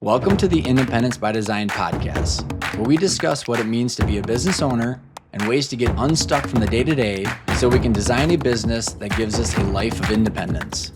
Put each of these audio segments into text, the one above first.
Welcome to the Independence by Design podcast, where we discuss what it means to be a business owner and ways to get unstuck from the day-to-day so we can design a business that gives us a life of independence.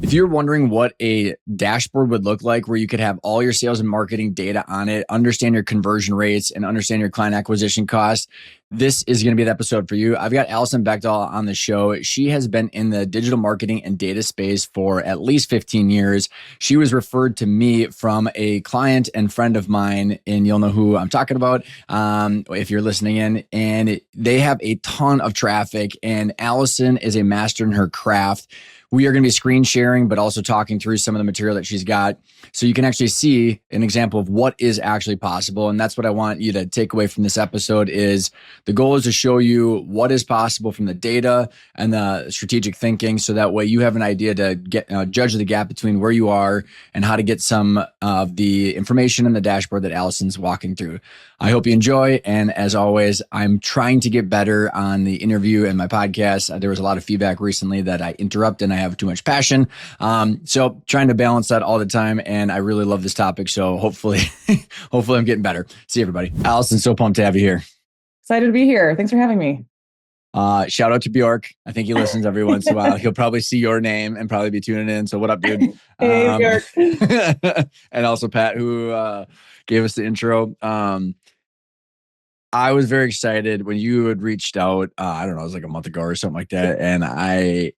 If you're wondering what a dashboard would look like where you could have all your sales and marketing data on it, understand your conversion rates, and understand your client acquisition costs, this is going to be the episode for you. I've got Alison Bechdol on the show. She has been in the digital marketing and data space for at least 15 years. She was referred to me from a client and friend of mine, and you'll know who I'm talking about if you're listening in. And they have a ton of traffic, and Alison is a master in her craft. We are going to be screen sharing, but also talking through some of the material that she's got so you can actually see an example of what is actually possible. And that's what I want you to take away from this episode is the goal is to show you what is possible from the data and the strategic thinking. So that way you have an idea to get judge the gap between where you are and how to get some of the information in the dashboard that Alison's walking through. I hope you enjoy. And as always, I'm trying to get better on the interview and my podcast. There was a lot of feedback recently that I interrupt and I have too much passion. So trying to balance that all the time. And I really love this topic. So hopefully I'm getting better. See everybody. Alison, so pumped to have you here. Excited to be here. Thanks for having me. Shout out to Bjork. I think he listens every once in a while. He'll probably see your name and probably be tuning in. So what up, dude? Hey, Bjork. And also Pat, who gave us the intro. I was very excited when you had reached out. I don't know, it was like a month ago or something like that. And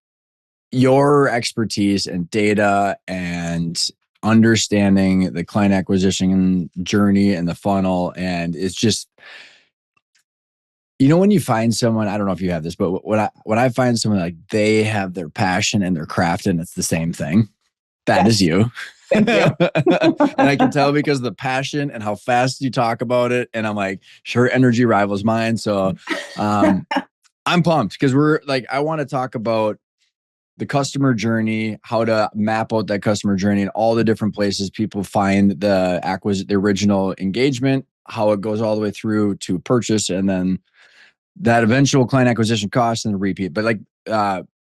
your expertise and data and understanding the client acquisition journey and the funnel, and it's just, when you find someone, I don't know if you have this, but when I find someone like they have their passion and their craft and it's the same thing, that is you. Thank you. And I can tell because of the passion and how fast you talk about it. And I'm like, sure, energy rivals mine. So I'm pumped because I want to talk about the customer journey, how to map out that customer journey and all the different places people find the original engagement, how it goes all the way through to purchase, and then that eventual client acquisition cost and the repeat. But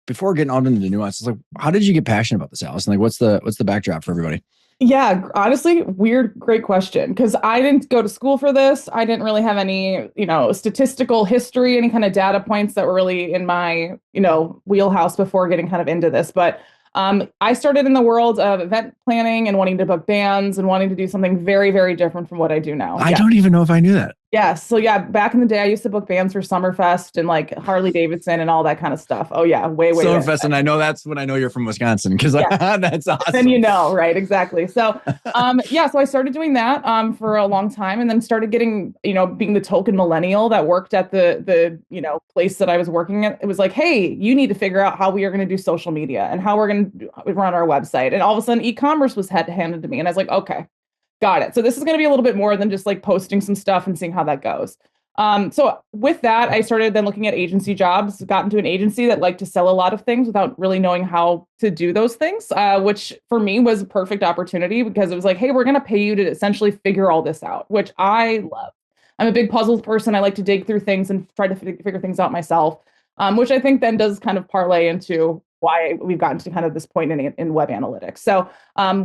before getting out into the nuances, how did you get passionate about this, Alison? What's the backdrop for everybody? Yeah, honestly, great question. Because I didn't go to school for this. I didn't really have any, statistical history, any kind of data points that were really in my, wheelhouse before getting kind of into this. But I started in the world of event planning and wanting to book bands and wanting to do something very, very different from what I do now. I don't even know if I knew that. Yeah. So back in the day, I used to book bands for Summerfest and like Harley Davidson and all that kind of stuff. Oh yeah, way. Summerfest, and I know that's when I know you're from Wisconsin because that's awesome. Then right? Exactly. So, so I started doing that for a long time, and then started getting, being the token millennial that worked at the place that I was working at. It was like, hey, you need to figure out how we are going to do social media and how we're going to run our website. And all of a sudden, e-commerce was handed to me, and I was like, okay. Got it. So this is going to be a little bit more than just like posting some stuff and seeing how that goes. So with that, I started then looking at agency jobs, got into an agency that liked to sell a lot of things without really knowing how to do those things, which for me was a perfect opportunity because it was like, hey, we're going to pay you to essentially figure all this out, which I love. I'm a big puzzle person. I like to dig through things and try to figure things out myself, which I think then does kind of parlay into why we've gotten to kind of this point in web analytics. So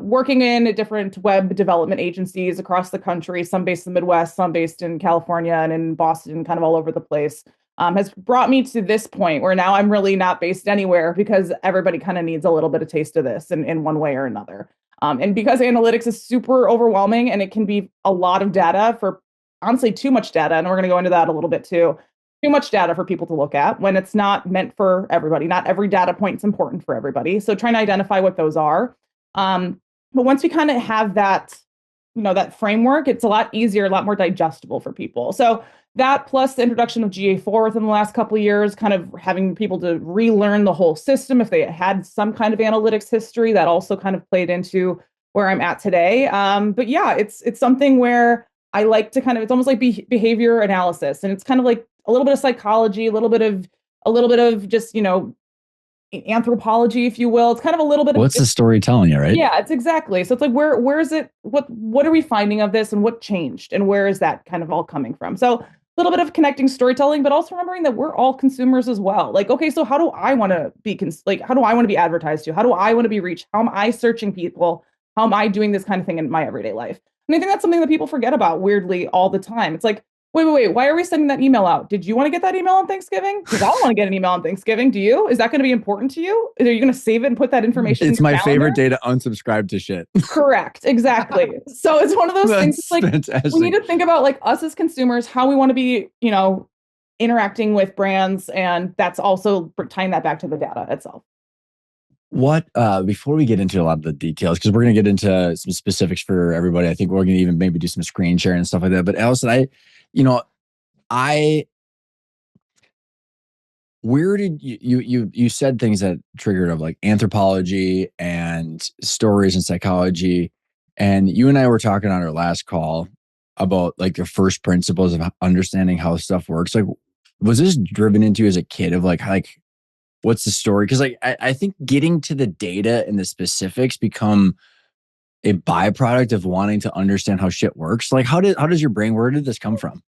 working in different web development agencies across the country, some based in the Midwest, some based in California and in Boston, kind of all over the place, has brought me to this point where now I'm really not based anywhere because everybody kind of needs a little bit of taste of this in one way or another. And because analytics is super overwhelming and it can be a lot of data for honestly too much data, and we're going to go into that a little bit too. Too much data for people to look at when it's not meant for everybody. Not every data point is important for everybody. So trying to identify what those are. But once we kind of have that, that framework, it's a lot easier, a lot more digestible for people. So that plus the introduction of GA4 within the last couple of years, kind of having people to relearn the whole system if they had some kind of analytics history, that also kind of played into where I'm at today. But yeah, it's something where I like to it's almost like behavior analysis, and it's kind of like a little bit of psychology, a little bit of just, anthropology, if you will. It's kind of a little bit of what's the story telling you, right? Yeah, it's exactly. So it's like, where is it? What are we finding of this and what changed? And where is that kind of all coming from? So little bit of connecting storytelling, but also remembering that we're all consumers as well. Like, okay, so how do I want to be how do I want to be advertised to? How do I want to be reached? How am I searching people? How am I doing this kind of thing in my everyday life? And I think that's something that people forget about weirdly all the time. It's like, wait, why are we sending that email out? Did you want to get that email on Thanksgiving? Because I don't want to get an email on Thanksgiving. Do you? Is that going to be important to you? Are you going to save it and put that information in It's your my calendar? favorite day to unsubscribe to shit. Correct. Exactly. So it's one of those things. That's Like fantastic. we need to think about like us as consumers, how we want to be, interacting with brands, and that's also tying that back to the data itself. What before we get into a lot of the details, because we're going to get into some specifics for everybody. I think we're going to even maybe do some screen sharing and stuff like that. But Alison, I where did you said things that triggered of like anthropology and stories and psychology, and you and I were talking on our last call about like the first principles of understanding how stuff works. Like, was this driven into you as a kid of like what's the story? Because like I think getting to the data and the specifics become a byproduct of wanting to understand how shit works. Like how does your brain, where did this come from?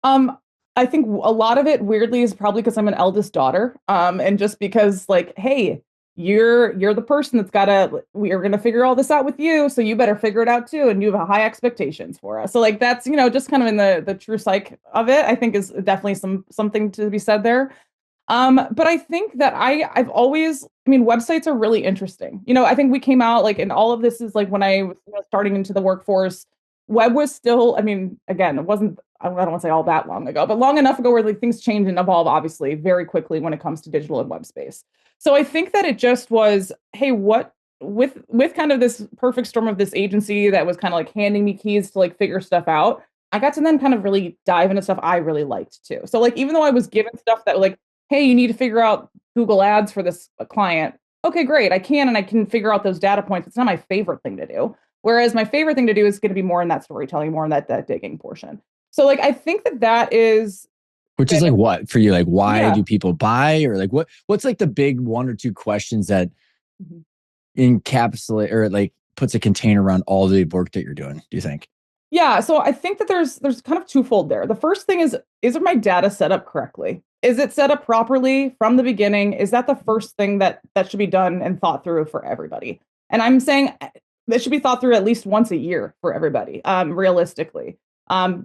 Um, I think a lot of it weirdly is probably because I'm an eldest daughter. And just because like, hey, you're the person we are gonna figure all this out with you, so you better figure it out too. And you have high expectations for us. So like that's, just kind of in the true psyche of it, I think is definitely something to be said there. But I think that I've always, websites are really interesting. I think we came out like, and all of this is like when I was starting into the workforce, web was still, again, it wasn't, I don't want to say all that long ago, but long enough ago where like things change and evolve, obviously, very quickly when it comes to digital and web space. So I think that it just was, hey, what with kind of this perfect storm of this agency that was kind of like handing me keys to like figure stuff out, I got to then kind of really dive into stuff I really liked too. So like even though I was given stuff that like, hey, you need to figure out Google ads for this client. Okay, great. I can figure out those data points. It's not my favorite thing to do. Whereas my favorite thing to do is going to be more in that storytelling, more in that digging portion. So like, I think that is. Which is like what for you? Like, why do Yeah. people buy, or like what's like the big one or two questions that Mhm. encapsulate or like puts a container around all the work that you're doing, do you think? Yeah, so I think that there's kind of twofold there. The first thing is my data set up correctly? Is it set up properly from the beginning? Is that the first thing that should be done and thought through for everybody? And I'm saying that should be thought through at least once a year for everybody, realistically.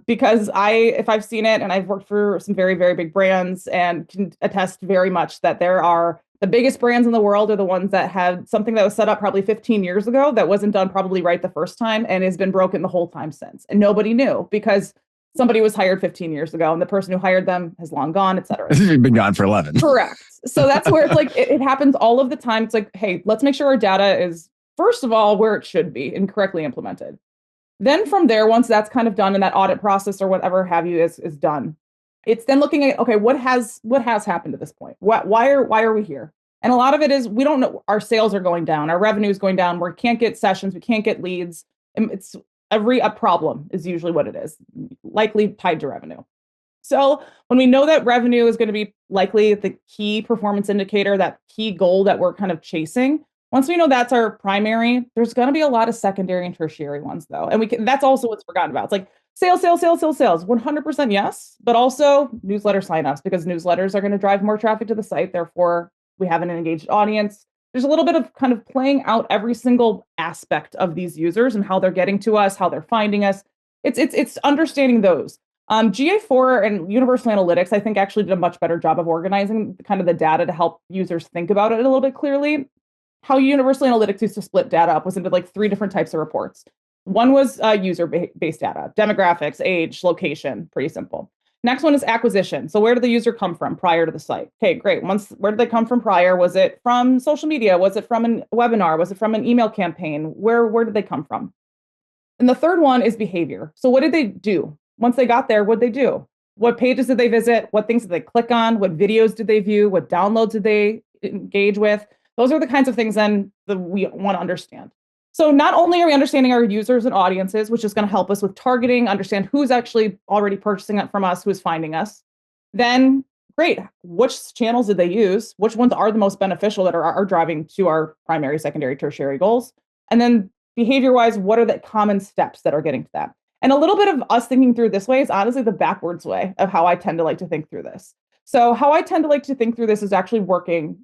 Because if I've seen it and I've worked for some very, very big brands and can attest very much that there are the biggest brands in the world are the ones that had something that was set up probably 15 years ago that wasn't done probably right the first time and has been broken the whole time since. And nobody knew because somebody was hired 15 years ago and the person who hired them has long gone, et cetera. It's been gone for 11. Correct. So that's where it's like, it happens all of the time. It's like, hey, let's make sure our data is, first of all, where it should be and correctly implemented. Then from there, once that's kind of done and that audit process or whatever have you is done, it's then looking at, okay, what has happened to this point? Why are we here? And a lot of it is we don't know, our sales are going down, our revenue is going down, we can't get sessions, we can't get leads. And it's a problem is usually what it is, likely tied to revenue. So when we know that revenue is going to be likely the key performance indicator, that key goal that we're kind of chasing, once we know that's our primary, there's going to be a lot of secondary and tertiary ones though. And that's also what's forgotten about. It's like sales, 100% yes, but also newsletter signups because newsletters are going to drive more traffic to the site. Therefore, we have an engaged audience. There's a little bit of kind of playing out every single aspect of these users and how they're getting to us, how they're finding us. It's understanding those. GA4 and Universal Analytics, I think, actually did a much better job of organizing kind of the data to help users think about it a little bit clearly. How Universal Analytics used to split data up was into like 3 different types of reports. One was user-based data, demographics, age, location, pretty simple. Next one is acquisition. So where did the user come from prior to the site? Okay, great. Where did they come from prior? Was it from social media? Was it from a webinar? Was it from an email campaign? Where did they come from? And the third one is behavior. So what did they do? Once they got there, what did they do? What pages did they visit? What things did they click on? What videos did they view? What downloads did they engage with? Those are the kinds of things then that we want to understand. So not only are we understanding our users and audiences, which is going to help us with targeting, understand who's actually already purchasing it from us, who's finding us, then great, which channels did they use? Which ones are the most beneficial that are driving to our primary, secondary, tertiary goals? And then behavior-wise, what are the common steps that are getting to that? And a little bit of us thinking through this way is honestly the backwards way of how I tend to like to think through this. So how I tend to like to think through this is actually working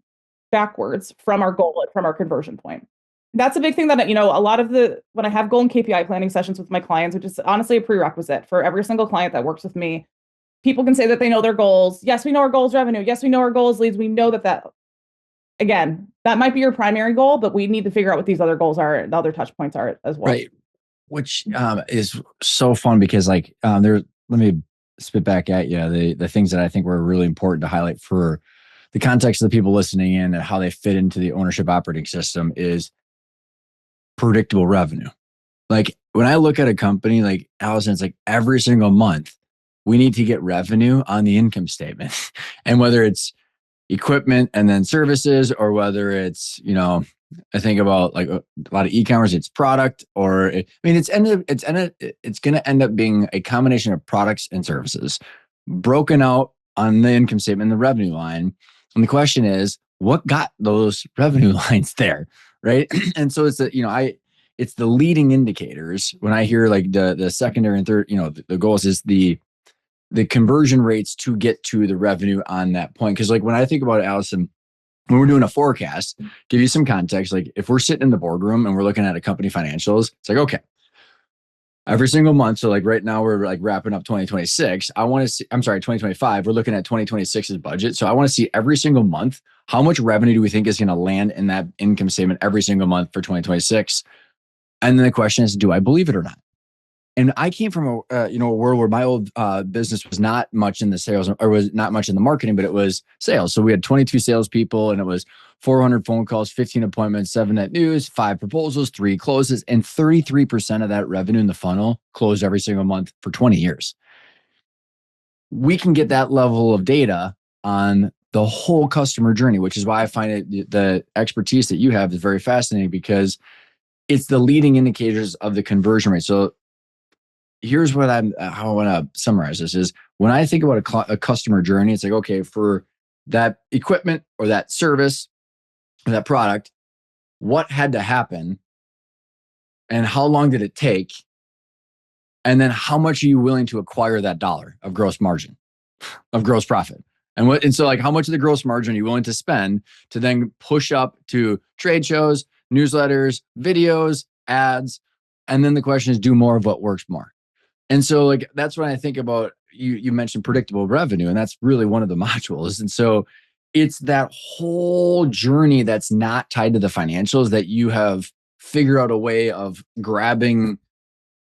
backwards from our goal, from our conversion point. That's a big thing that, a lot of when I have goal and KPI planning sessions with my clients, which is honestly a prerequisite for every single client that works with me, people can say that they know their goals. Yes, we know our goals revenue. Yes, we know our goals leads. We know that again, that might be your primary goal, but we need to figure out what these other goals are, the other touch points are as well. Right. Which is so fun because let me spit back at you the things that I think were really important to highlight for the context of the people listening in and how they fit into the ownership operating system is predictable revenue. Like when I look at a company like Alison, it's like every single month we need to get revenue on the income statement. And whether it's equipment and then services, or whether it's, I think about like a lot of e-commerce, it's product, it's going to end up being a combination of products and services broken out on the income statement, the revenue line. And the question is, what got those revenue lines there? Right. And so it's it's the leading indicators. When I hear like the secondary and third, the goals is the conversion rates to get to the revenue on that point. Because like when I think about it, Alison, when we're doing a forecast, give you some context, like if we're sitting in the boardroom and we're looking at a company financials, it's like, okay, every single month. So like right now we're like wrapping up 2026. 2025. We're looking at 2026's budget. So I want to see every single month, how much revenue do we think is going to land in that income statement every single month for 2026? And then the question is, do I believe it or not? And I came from a world where my old business was not much in the sales, or was not much in the marketing, but it was sales. So we had 22 salespeople, and it was 400 phone calls, 15 appointments, 7 net news, 5 proposals, 3 closes, and 33% of that revenue in the funnel closed every single month for 20 years. We can get that level of data on the whole customer journey, which is why I find the expertise that you have is very fascinating, because it's the leading indicators of the conversion rate. So here's how I want to summarize this is when I think about a customer journey, it's like, okay, for that equipment or that service or that product, what had to happen and how long did it take? And then how much are you willing to acquire that dollar of gross margin, of gross profit? And so like how much of the gross margin are you willing to spend to then push up to trade shows, newsletters, videos, ads? And then the question is, do more of what works more. And so like, that's when I think about, you mentioned predictable revenue, and that's really one of the modules. And so it's that whole journey that's not tied to the financials that you have figured out a way of grabbing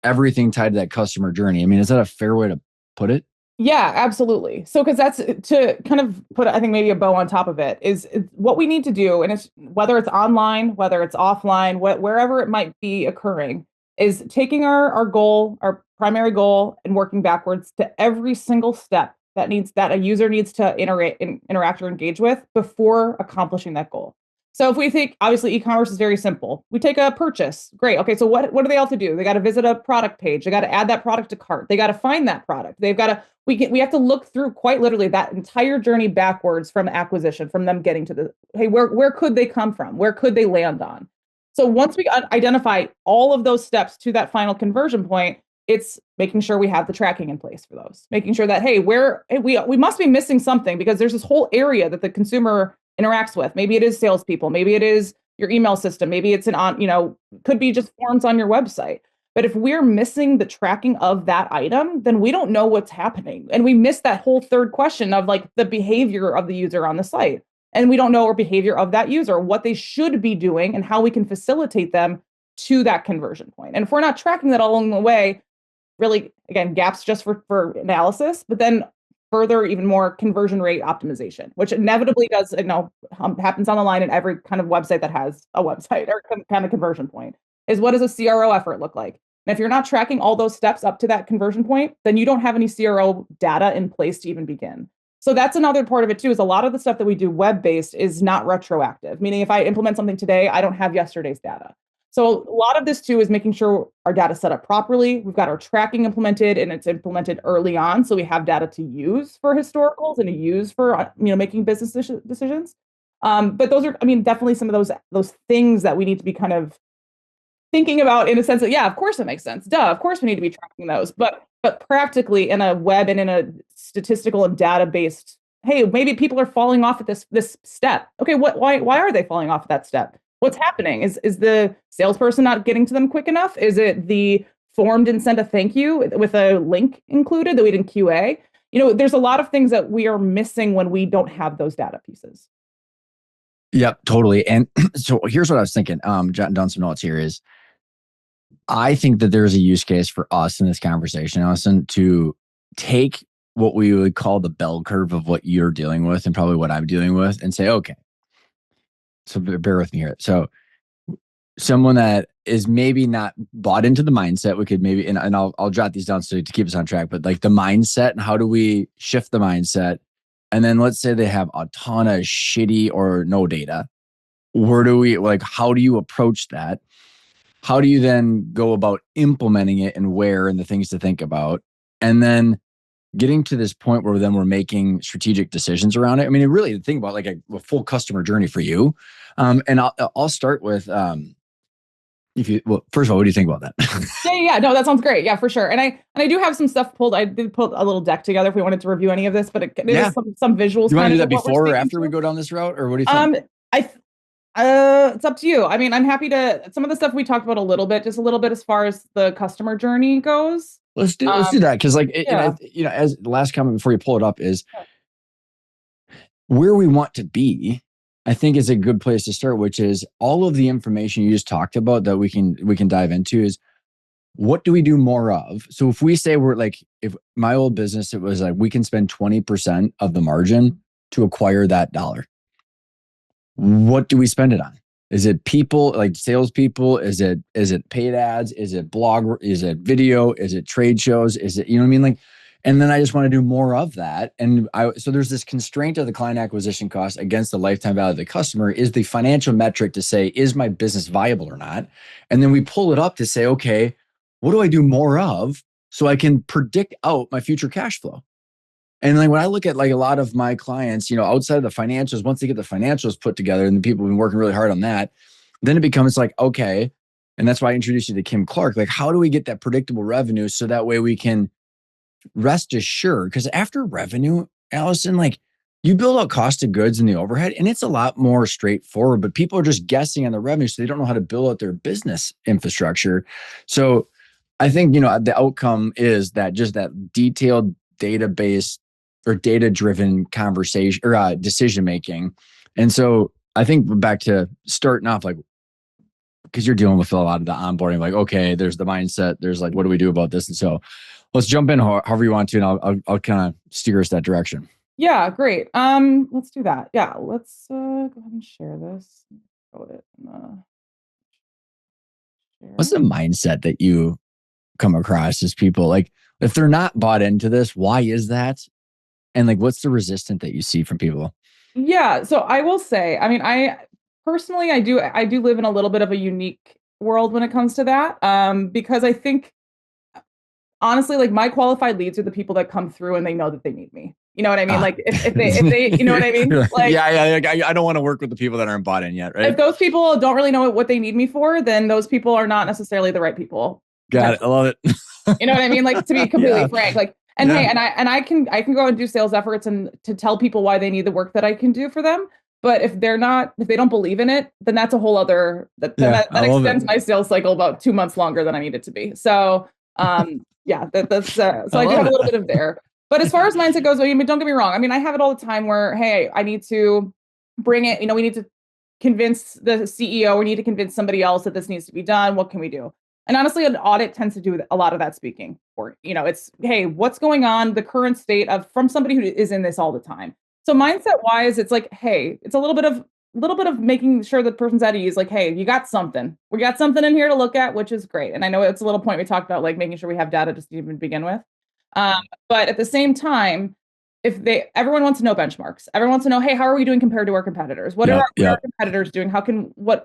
everything tied to that customer journey. I mean, is that a fair way to put it? Yeah, absolutely. So, because that's to kind of put, I think maybe a bow on top of it is what we need to do. And it's whether it's online, whether it's offline, wherever it might be occurring, is taking our goal, our primary goal, and working backwards to every single step that a user needs to interact or engage with before accomplishing that goal. So if we think, obviously, e-commerce is very simple. We take a purchase. Great. Okay. So what do they have to do? They got to visit a product page. They got to add that product to cart. They got to find that product. They've got to, we have to look through quite literally that entire journey backwards from acquisition, from them getting to hey, where could they come from? Where could they land on? So once we identify all of those steps to that final conversion point, it's making sure we have the tracking in place for those, making sure that, hey, we must be missing something, because there's this whole area that the consumer interacts with. Maybe it is salespeople, maybe it is your email system, maybe it's could be just forms on your website. But if we're missing the tracking of that item, then we don't know what's happening. And we miss that whole third question of like the behavior of the user on the site. And we don't know our behavior of that user, what they should be doing, and how we can facilitate them to that conversion point. And if we're not tracking that along the way, really, again, gaps just for analysis, but then further, even more conversion rate optimization, which inevitably does, happens on the line in every kind of website that has a website or kind of conversion point, is what does a CRO effort look like? And if you're not tracking all those steps up to that conversion point, then you don't have any CRO data in place to even begin. So that's another part of it too, is a lot of the stuff that we do web-based is not retroactive, meaning if I implement something today, I don't have yesterday's data. So a lot of this too is making sure our data is set up properly. We've got our tracking implemented, and it's implemented early on, so we have data to use for historicals and to use for making business decisions. But those are, definitely some of those things that we need to be kind of thinking about in a sense that, yeah, of course it makes sense. Duh, of course we need to be tracking those. But practically in a web and in a statistical and data based, hey, maybe people are falling off at this step. Okay, why are they falling off at that step? What's happening? Is the salesperson not getting to them quick enough? Is it the form didn't send a thank you with a link included that we didn't QA? There's a lot of things that we are missing when we don't have those data pieces. Yep, totally. And so here's what I was thinking. Jotting down some notes here is I think that there's a use case for us in this conversation, Allison, to take what we would call the bell curve of what you're dealing with and probably what I'm dealing with and say, okay, so bear with me here. So someone that is maybe not bought into the mindset, we could maybe, and I'll jot these down so to keep us on track, but like the mindset and how do we shift the mindset? And then let's say they have a ton of shitty or no data. Where do we, like, how do you approach that? How do you then go about implementing it and where and the things to think about? And then getting to this point where then we're making strategic decisions around it. I mean, really think about like a full customer journey for you. And I'll start with, first of all, what do you think about that? Yeah. No, that sounds great. Yeah, for sure. And I do have some stuff pulled. I did put a little deck together if we wanted to review any of this, but it is some visuals. Do you want to do that before or after we go down this route, or what do you think? It's up to you. I mean, I'm happy to, some of the stuff we talked about just a little bit as far as the customer journey goes. Let's do that. Cause like, as the last comment before you pull it up is where we want to be, I think is a good place to start, which is all of the information you just talked about that we can dive into is what do we do more of? So if we say we're like, if my old business, it was like, we can spend 20% of the margin to acquire that dollar. What do we spend it on? Is it people, like salespeople? Is it paid ads? Is it blog? Is it video? Is it trade shows? Is it, you know what I mean? Like, and then I just want to do more of that. And so there's this constraint of the client acquisition cost against the lifetime value of the customer is the financial metric to say, is my business viable or not? And then we pull it up to say, okay, what do I do more of so I can predict out my future cash flow? And like when I look at like a lot of my clients, outside of the financials, once they get the financials put together and the people have been working really hard on that, then it becomes like, okay. And that's why I introduced you to Kim Clark. Like, how do we get that predictable revenue so that way we can rest assured? Because after revenue, Allison, like you build out cost of goods and the overhead, and it's a lot more straightforward, but people are just guessing on the revenue. So they don't know how to build out their business infrastructure. So I think, the outcome is that just that detailed database or data-driven conversation or decision-making. And so I think back to starting off, like, because you're dealing with a lot of the onboarding, like, okay, there's the mindset, there's like, what do we do about this? And so let's jump in however you want to, and I'll kind of steer us that direction. Yeah, great. Let's do that. Yeah, let's go ahead and share this. What's the mindset that you come across as people, like, if they're not bought into this, why is that? And like, what's the resistance that you see from people? Yeah. So I will say, I mean, I personally, I do live in a little bit of a unique world when it comes to that. Because I think honestly, like my qualified leads are the people that come through and they know that they need me. You know what I mean? Like if they, you know what I mean? Like, yeah. I don't want to work with the people that aren't bought in yet, right? If those people don't really know what they need me for, then those people are not necessarily the right people. Got it. I love it. You know what I mean? Like to be completely frank, like, and hey, and I can go and do sales efforts and to tell people why they need the work that I can do for them. But if they don't believe in it, then that's a whole other, that extends my sales cycle about 2 months longer than I need it to be. So, that's, so I do have a little bit of there. But as far as mindset goes, I mean, don't get me wrong. I mean, I have it all the time where, hey, I need to bring it, we need to convince the CEO, we need to convince somebody else that this needs to be done. What can we do? And honestly, an audit tends to do a lot of that speaking. Or, it's, hey, what's going on, the current state from somebody who is in this all the time. So mindset wise, it's like, hey, it's a little bit of making sure the person's at ease. Like, hey, you got something. We got something in here to look at, which is great. And I know it's a little point we talked about, like making sure we have data just to even begin with. But at the same time, everyone wants to know benchmarks. Everyone wants to know, hey, how are we doing compared to our competitors? What are our competitors doing?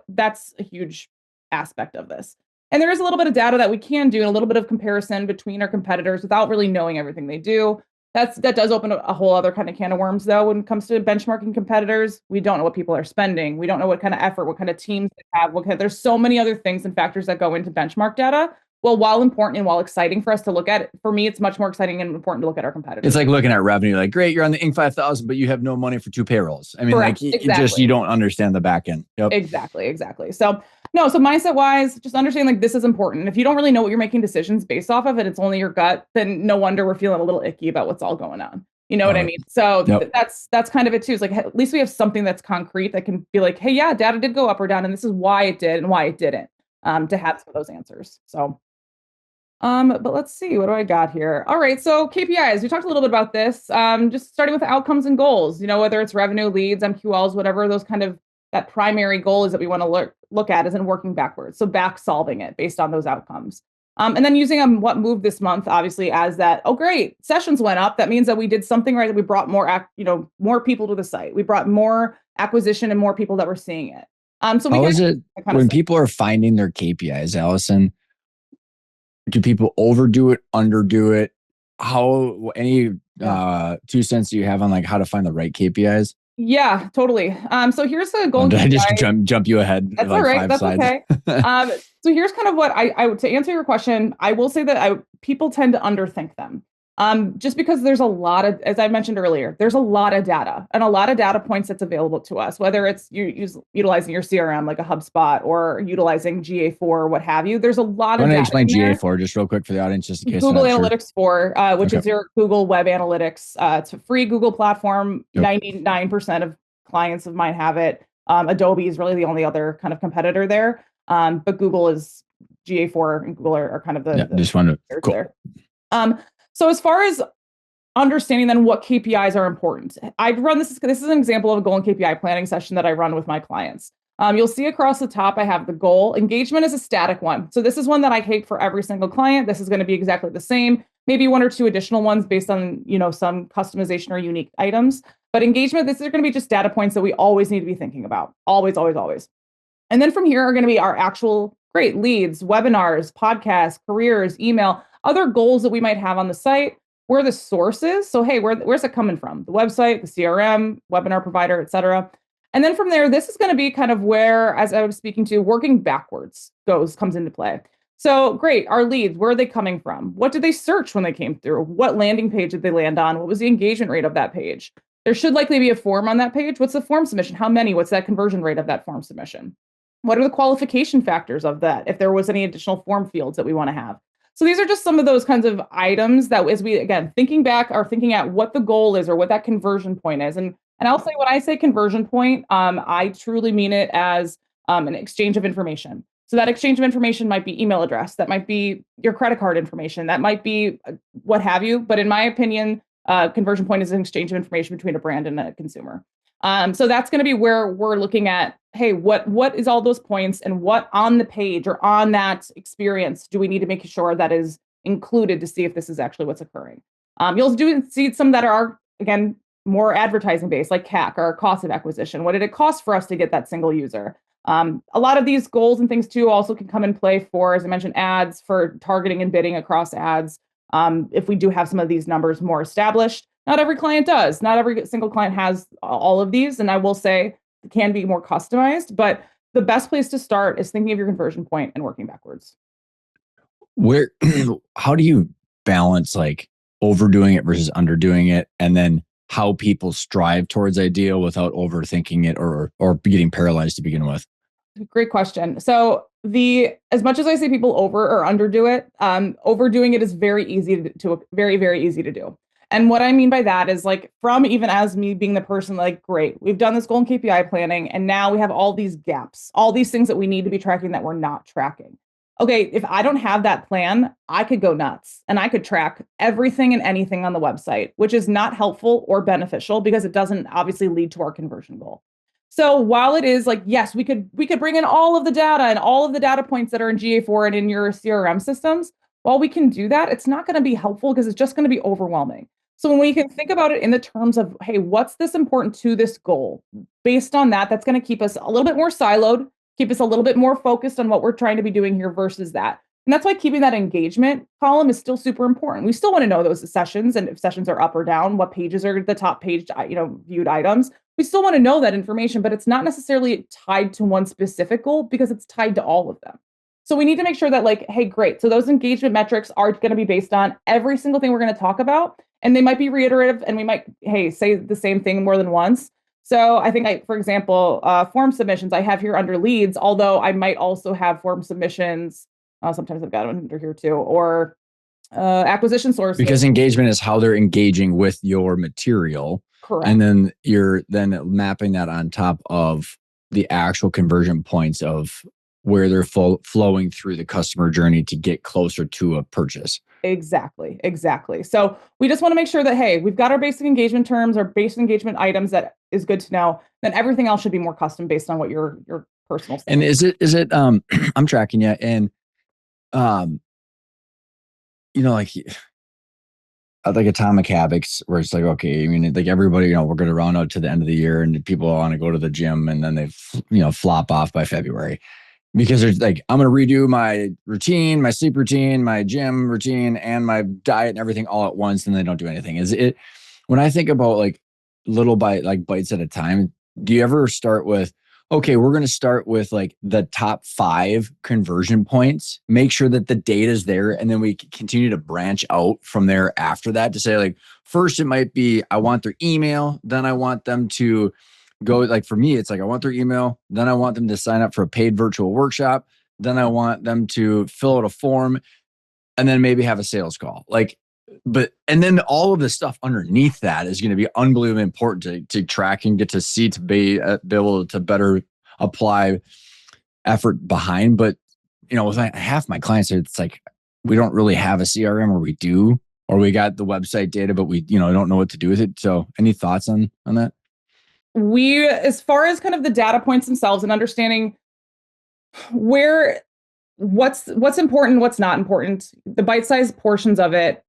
That's a huge aspect of this. And there is a little bit of data that we can do and a little bit of comparison between our competitors without really knowing everything they do. That does open a whole other kind of can of worms, though. When it comes to benchmarking competitors, we don't know what people are spending. We don't know what kind of effort, what kind of teams they have. There's so many other things and factors that go into benchmark data. Well, while important and while exciting for us to look at, for me, it's much more exciting and important to look at our competitors. It's like looking at revenue. Like, great, you're on the Inc. 5000, but you have no money for 2 payrolls. I mean, Correct. like, Exactly. you don't understand the back end. Yep. Exactly. So no, so mindset wise, just understand like this is important. If you don't really know what you're making decisions based off of and it's only your gut, then no wonder we're feeling a little icky about what's all going on. You know what I mean? So Yep. that's kind of it too. It's like at least we have something that's concrete that can be like, hey, yeah, data did go up or down, and this is why it did and why it didn't. To have some of those answers. So but let's see, what do I got here? All right, so KPIs. We talked a little bit about this. Just starting with outcomes and goals. You know, whether it's revenue, leads, MQLs, whatever those kind of that primary goal is that we want to look at, is in working backwards. So back solving it based on those outcomes. And then using what moved this month, obviously, as that, oh, great, sessions went up. That means that we did something right, that we brought more people to the site. We brought more acquisition and more people that were seeing it. So how is it when people are finding their KPIs, Allison? Do people overdo it, underdo it? How, any 2 cents do you have on like how to find the right KPIs? Yeah, totally. So here's a goal. Did I just jump you ahead? That's like all right. That's slides? Okay. So here's kind of what I would, to answer your question, I will say that people tend to underthink them. Just because there's a lot of, as I mentioned earlier, there's a lot of data and a lot of data points that's available to us, whether it's utilizing your CRM like a HubSpot or utilizing GA4 or what have you. There's a lot of data. Explain GA4 just real quick for the audience, just in case. Google Analytics 4, which is your Google Web Analytics. It's a free Google platform. Yep. 99% of clients of mine have it. Adobe is really the only other kind of competitor there. But Google is GA4 and Google are kind of the just wanted to cool. There. So as far as understanding then what KPIs are important, I'd run this is an example of a goal and KPI planning session that I run with my clients. You'll see across the top, I have the goal. Engagement is a static one. So this is one that I take for every single client. This is going to be exactly the same, maybe 1 or 2 additional ones based on, some customization or unique items. But engagement, this is going to be just data points that we always need to be thinking about. Always. And then from here are going to be our actual great leads, webinars, podcasts, careers, email, other goals that we might have on the site, where the source is. So, hey, where's it coming from? The website, the CRM, webinar provider, et cetera. And then from there, this is going to be kind of where, as I was speaking to, working backwards comes into play. So great, our leads, where are they coming from? What did they search when they came through? What landing page did they land on? What was the engagement rate of that page? There should likely be a form on that page. What's the form submission? How many? What's that conversion rate of that form submission? What are the qualification factors of that? If there was any additional form fields that we want to have. So these are just some of those kinds of items that, as we, again, thinking back, are thinking at what the goal is or what that conversion point is. And I'll say, when I say conversion point, I truly mean it as an exchange of information. So that exchange of information might be email address, that might be your credit card information, that might be what have you. But in my opinion, conversion point is an exchange of information between a brand and a consumer. So that's going to be where we're looking at, hey, what is all those points, and what on the page or on that experience do we need to make sure that is included to see if this is actually what's occurring. You'll see some that are, again, more advertising based, like CAC, or cost of acquisition. What did it cost for us to get that single user? A lot of these goals and things too also can come in play for, as I mentioned, ads, for targeting and bidding across ads. If we do have some of these numbers more established. Not every client does. Not every single client has all of these. And I will say it can be more customized, but the best place to start is thinking of your conversion point and working backwards. How do you balance like overdoing it versus underdoing it? And then how people strive towards ideal without overthinking it or getting paralyzed to begin with? Great question. So as much as I say people over or underdo it, overdoing it is very easy very, very easy to do. And what I mean by that is, like, from even as me being the person, like, great, we've done this goal and KPI planning, and now we have all these gaps, all these things that we need to be tracking that we're not tracking. Okay, if I don't have that plan, I could go nuts and I could track everything and anything on the website, which is not helpful or beneficial because it doesn't obviously lead to our conversion goal. So while it is like, yes, we could bring in all of the data and all of the data points that are in GA4 and in your CRM systems, while we can do that, it's not going to be helpful because it's just going to be overwhelming. So when we can think about it in the terms of, hey, what's this important to this goal? Based on that, that's going to keep us a little bit more siloed, keep us a little bit more focused on what we're trying to be doing here versus that. And that's why keeping that engagement column is still super important. We still want to know those sessions and if sessions are up or down, what pages are the top page, viewed items. We still want to know that information, but it's not necessarily tied to one specific goal because it's tied to all of them. So we need to make sure that like, hey, great. So those engagement metrics are going to be based on every single thing we're going to talk about. And they might be reiterative and we might, hey, say the same thing more than once. So I think for example, form submissions I have here under leads, although I might also have form submissions. Sometimes I've got them under here too, or acquisition sources. Because engagement is how they're engaging with your material. Correct. And then you're then mapping that on top of the actual conversion points of where they're flowing through the customer journey to get closer to a purchase. Exactly. So we just want to make sure that, hey, we've got our basic engagement terms, our basic engagement items that is good to know. Then everything else should be more custom based on what your personal. And is it I'm tracking you and like atomic habits where it's like, okay, I mean, like everybody, we're going to round out to the end of the year and people want to go to the gym and then they, flop off by February because there's like, I'm going to redo my routine, my sleep routine, my gym routine, and my diet and everything all at once. And they don't do anything. Is it, when I think about like bites at a time, do you ever start with, okay, we're going to start with like the top 5 conversion points, make sure that the data is there. And then we continue to branch out from there after that to say like, first it might be, I want their email. Then I want them to go, like for me, it's like, I want their email. Then I want them to sign up for a paid virtual workshop. Then I want them to fill out a form and then maybe have a sales call. And then all of the stuff underneath that is going to be unbelievably important to track and get to see, to be able to better apply effort behind. But, with half my clients, it's like, we don't really have a CRM, or we do, or we got the website data, but we, don't know what to do with it. So any thoughts on that? As far as kind of the data points themselves and understanding what's important, what's not important, the bite-sized portions of it,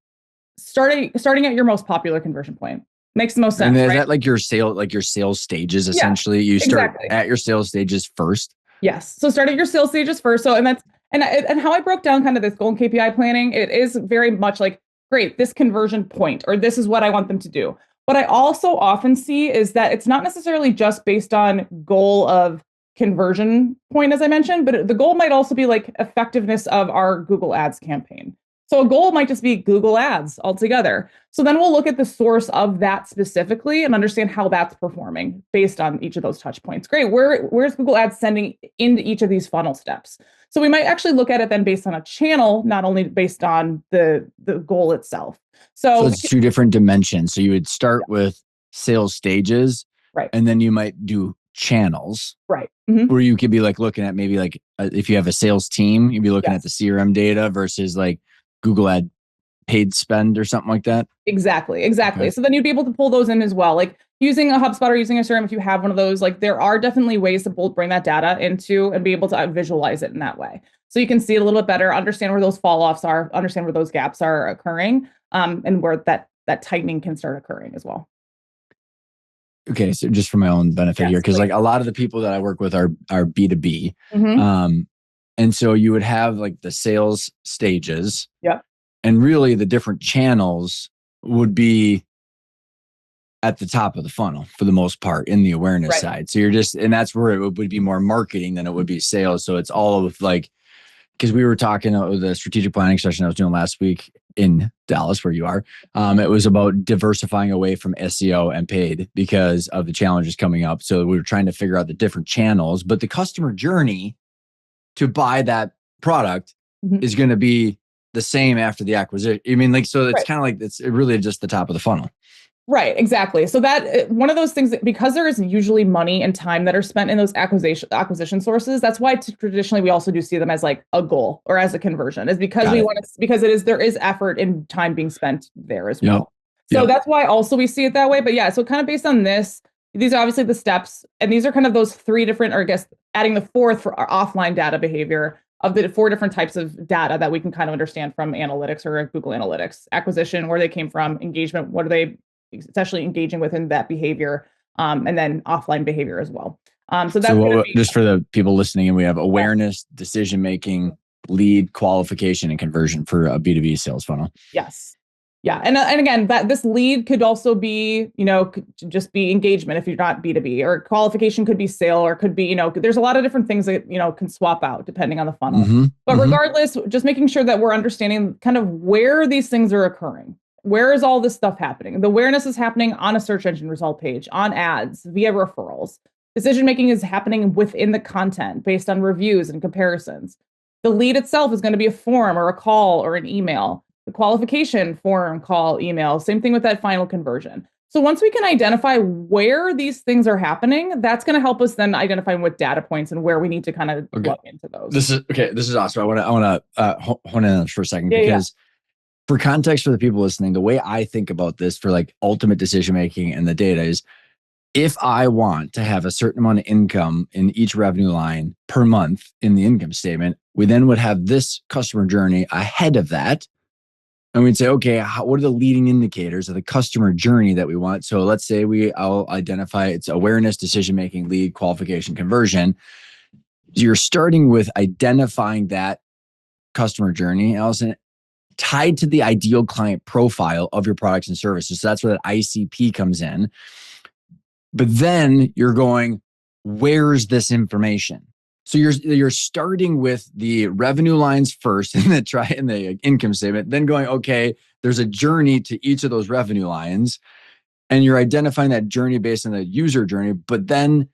starting at your most popular conversion point makes the most sense. And is right? that like your sales stages? Essentially, you start at your sales stages first. Yes. So start at your sales stages first. So, and how I broke down kind of this goal and KPI planning, it is very much like, great, this conversion point, or this is what I want them to do. What I also often see is that it's not necessarily just based on goal of conversion point, as I mentioned, but the goal might also be like effectiveness of our Google Ads campaign. So a goal might just be Google Ads altogether. So then we'll look at the source of that specifically and understand how that's performing based on each of those touch points. Great. Where's Google Ads sending into each of these funnel steps? So we might actually look at it then based on a channel, not only based on the goal itself. So it's 2 different dimensions. So you would start with sales stages, right? And then you might do channels, right? Mm-hmm. Where you could be like looking at maybe like if you have a sales team, you'd be looking at the CRM data versus like Google Ad paid spend or something like that. Exactly. Okay. So then you'd be able to pull those in as well, like using a HubSpot or using a CRM. If you have one of those, like there are definitely ways to bring that data into and be able to visualize it in that way. So you can see it a little bit better, understand where those fall offs are, understand where those gaps are occurring, and where that tightening can start occurring as well. Okay, so just for my own benefit here, because like a lot of the people that I work with are B2B, and so you would have like the sales stages, and really the different channels would be at the top of the funnel for the most part in the awareness side. So and that's where it would be more marketing than it would be sales. So it's all of like, because we were talking about the strategic planning session I was doing last week in Dallas, where you are. It was about diversifying away from SEO and paid because of the challenges coming up. So we were trying to figure out the different channels, but the customer journey to buy that product is going to be the same after the acquisition. I mean, like, so it's kind of like, it's really just the top of the funnel. Right, exactly. So that one of those things that, because there is usually money and time that are spent in those acquisition sources, that's why traditionally we also do see them as like a goal or as a conversion, is because there is effort and time being spent there as well. So that's why also we see it that way. But yeah, so kind of based on this, these are obviously the steps, and these are kind of those 3 different, or I guess adding the 4th for our offline data behavior of the 4 different types of data that we can kind of understand from analytics or Google Analytics. Acquisition, where they came from; engagement, what are they essentially engaging within that behavior, and then offline behavior as well. So that's just for the people listening, and we have awareness, decision making, lead qualification and conversion for a B2B sales funnel. Yes. Yeah. And again, that this lead could also be, could just be engagement if you're not B2B, or qualification could be sale, or could be, there's a lot of different things that, can swap out depending on the funnel. But regardless, just making sure that we're understanding kind of where these things are occurring. Where is all this stuff happening? The awareness is happening on a search engine result page, on ads, via referrals. Decision-making is happening within the content based on reviews and comparisons. The lead itself is going to be a form or a call or an email. The qualification, form, call, email, same thing with that final conversion. So once we can identify where these things are happening, that's going to help us then identify what data points and where we need to kind of plug into those. This is awesome. I want to hone in on this for a second, because for context for the people listening, the way I think about this for like ultimate decision-making and the data is, if I want to have a certain amount of income in each revenue line per month in the income statement, we then would have this customer journey ahead of that. And we'd say, okay, what are the leading indicators of the customer journey that we want? So let's say I'll identify it's awareness, decision-making, lead, qualification, conversion. You're starting with identifying that customer journey, Alison, tied to the ideal client profile of your products and services. So that's where that ICP comes in. But then you're going, where's this information? So you're starting with the revenue lines first and then in the income statement, then going, okay, there's a journey to each of those revenue lines, and you're identifying that journey based on the user journey. But then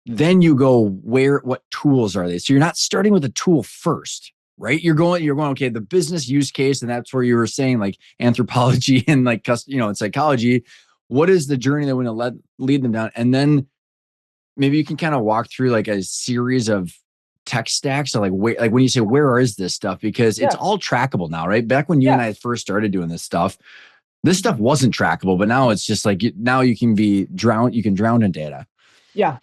you go, what tools are they? So you're not starting with a tool first, right? You're going, okay, the business use case, and that's where you were saying like anthropology and like and psychology. What is the journey that we're going to lead them down? And then maybe you can kind of walk through like a series of tech stacks. So like when you say, where is this stuff? Because it's all trackable now, right? Back when you and I first started doing this stuff wasn't trackable, but now it's just like, now you can drown in data. Yeah,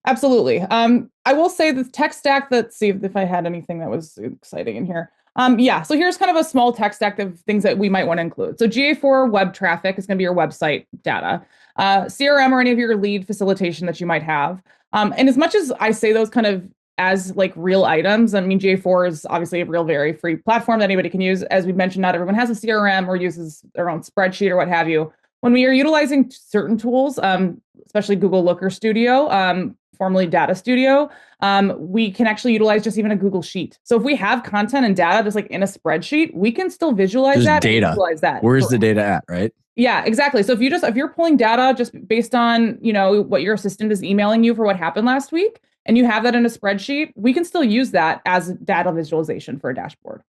absolutely. I will say the tech stack, let's see if I had anything that was exciting in here. So here's kind of a small tech stack of things that we might want to include. So GA4 web traffic is going to be your website data, CRM or any of your lead facilitation that you might have. And as much as I say those kind of as like real items, I mean, GA4 is obviously a real, very free platform that anybody can use. As we mentioned, not everyone has a CRM or uses their own spreadsheet or what have you. When we are utilizing certain tools, especially Google Looker Studio, formerly Data Studio, we can actually utilize just even a Google Sheet. So if we have content and data just like in a spreadsheet, we can still visualize that. Data. And visualize that. Where's the data at, right? Yeah, exactly. So if you're pulling data just based on, what your assistant is emailing you for what happened last week, and you have that in a spreadsheet, we can still use that as data visualization for a dashboard.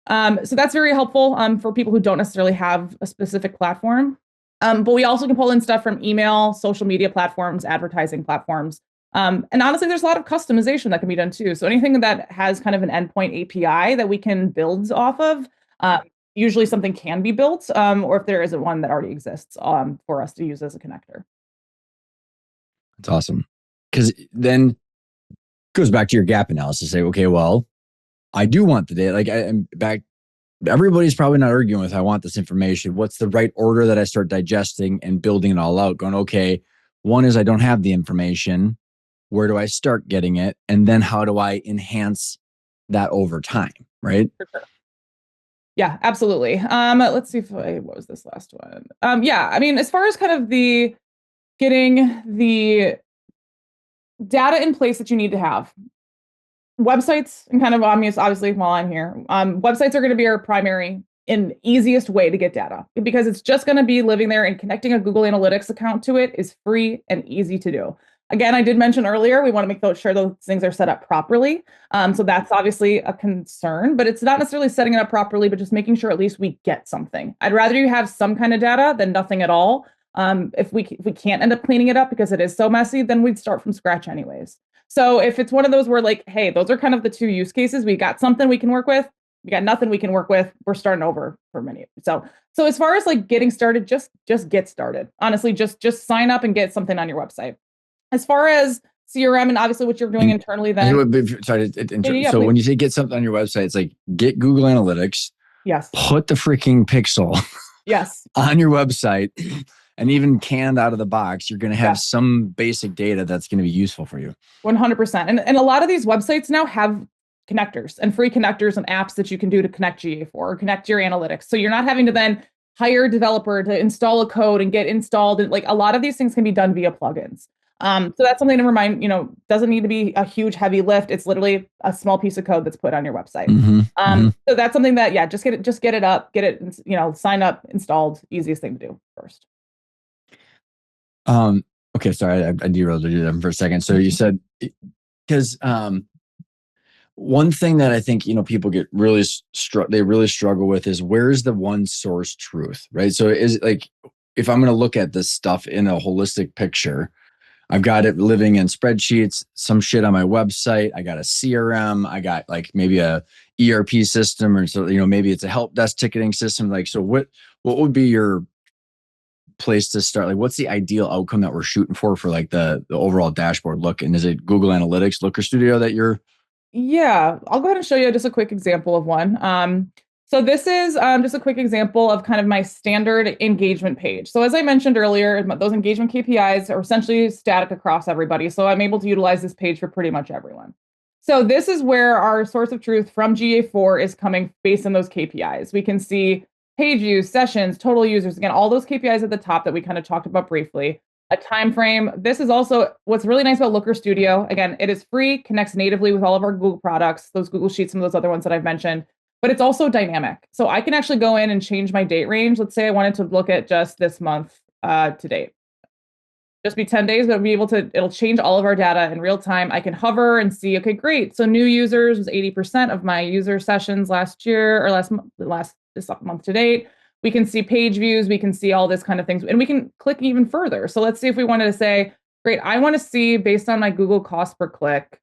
So that's very helpful for people who don't necessarily have a specific platform. But we also can pull in stuff from email, social media platforms, advertising platforms. And honestly, there's a lot of customization that can be done too. So anything that has kind of an endpoint API that we can build off of, usually something can be built, or if there isn't one that already exists for us to use as a connector. That's awesome. Because then goes back to your gap analysis. Say, okay, well, I do want the data. Like I'm back. Everybody's probably not arguing with, I want this information. What's the right order that I start digesting and building it all out? Going, okay, one is I don't have the information. Where do I start getting it? And then how do I enhance that over time? Right? For sure. Yeah, absolutely. Let's see what was this last one? I mean, as far as kind of getting the data in place that you need to have, websites, and kind of obviously while I'm here, websites are going to be our primary and easiest way to get data, because it's just going to be living there, and connecting a Google Analytics account to it is free and easy to do. Again, I did mention earlier, we want to make sure those things are set up properly. So that's obviously a concern, but it's not necessarily setting it up properly, but just making sure at least we get something. I'd rather you have some kind of data than nothing at all. If we can't end up cleaning it up because it is so messy, then we'd start from scratch anyways. So if it's one of those where like, hey, those are kind of the two use cases, we got something we can work with, we got nothing we can work with, we're starting over for many. So as far as like getting started, just get started. Honestly, just sign up and get something on your website. As far as CRM and obviously what you're doing internally, then so when you say get something on your website, it's like get Google Analytics. Yes. Put the freaking pixel. Yes. On your website. And even canned out of the box, you're going to have some basic data that's going to be useful for you. 100%. And a lot of these websites now connectors and free connectors and apps that you can do to connect GA4 or connect your analytics. So you're not having to then hire a developer to install a code and get installed. And like a lot of these things can be done via plugins. So that's something to remind, doesn't need to be a huge heavy lift. It's literally a small piece of code that's put on your website. So that's something that, just get it up, get it, sign up, installed, easiest thing to do first. Okay. Sorry. I derailed you there for a second. So you said, because, one thing that I think, people get really they really struggle with is where's the one source truth, right? So is it like, if I'm going to look at this stuff in a holistic picture, I've got it living in spreadsheets, some shit on my website. I got a CRM. I got like maybe a ERP system, or so, maybe it's a help desk ticketing system. Like, so what would be your place to start? Like, what's the ideal outcome that we're shooting for like the overall dashboard look? And is it Google Analytics, Looker Studio that you're? Yeah, I'll go ahead and show you just a quick example of one. So this is just a quick example of kind of my standard engagement page. So as I mentioned earlier, those engagement KPIs are essentially static across everybody. So I'm able to utilize this page for pretty much everyone. So this is where our source of truth from GA4 is coming based on those KPIs. We can see page views, sessions, total users, again, all those KPIs at the top that we kind of talked about briefly. A time frame. This is also what's really nice about Looker Studio. Again, it is free, connects natively with all of our Google products, those Google Sheets, some of those other ones that I've mentioned, but it's also dynamic. So I can actually go in and change my date range. Let's say I wanted to look at just this month to date. Just be 10 days, but it'll change all of our data in real time. I can hover and see, okay, great. So new users was 80% of my user sessions last year or this month to date. We can see page views, we can see all this kind of things, and we can click even further. So let's see if we wanted to say, great, I want to see based on my Google cost per click,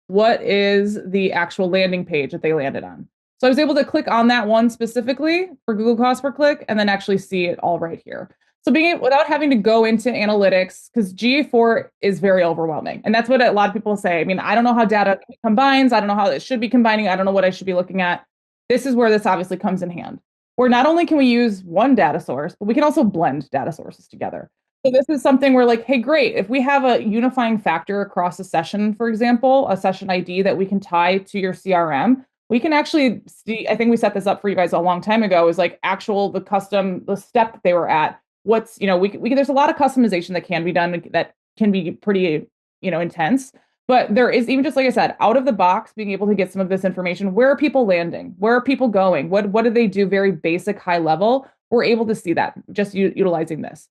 what is the actual landing page that they landed on? So I was able to click on that one specifically for Google cost per click and then actually see it all right here. So without having to go into analytics, because GA4 is very overwhelming. And that's what a lot of people say. I mean, I don't know how data combines. I don't know how it should be combining. I don't know what I should be looking at. This is where this obviously comes in hand. Where not only can we use one data source, but we can also blend data sources together. So this is something where like, hey, great, if we have a unifying factor across a session, for example, a session ID that we can tie to your CRM, we can actually see, I think we set this up for you guys a long time ago, is like the step that they were at. There's a lot of customization that can be done that can be pretty, intense. But there is, even just like I said, out of the box, being able to get some of this information. Where are people landing? Where are people going? What do they do? Very basic, high level. We're able to see that just utilizing this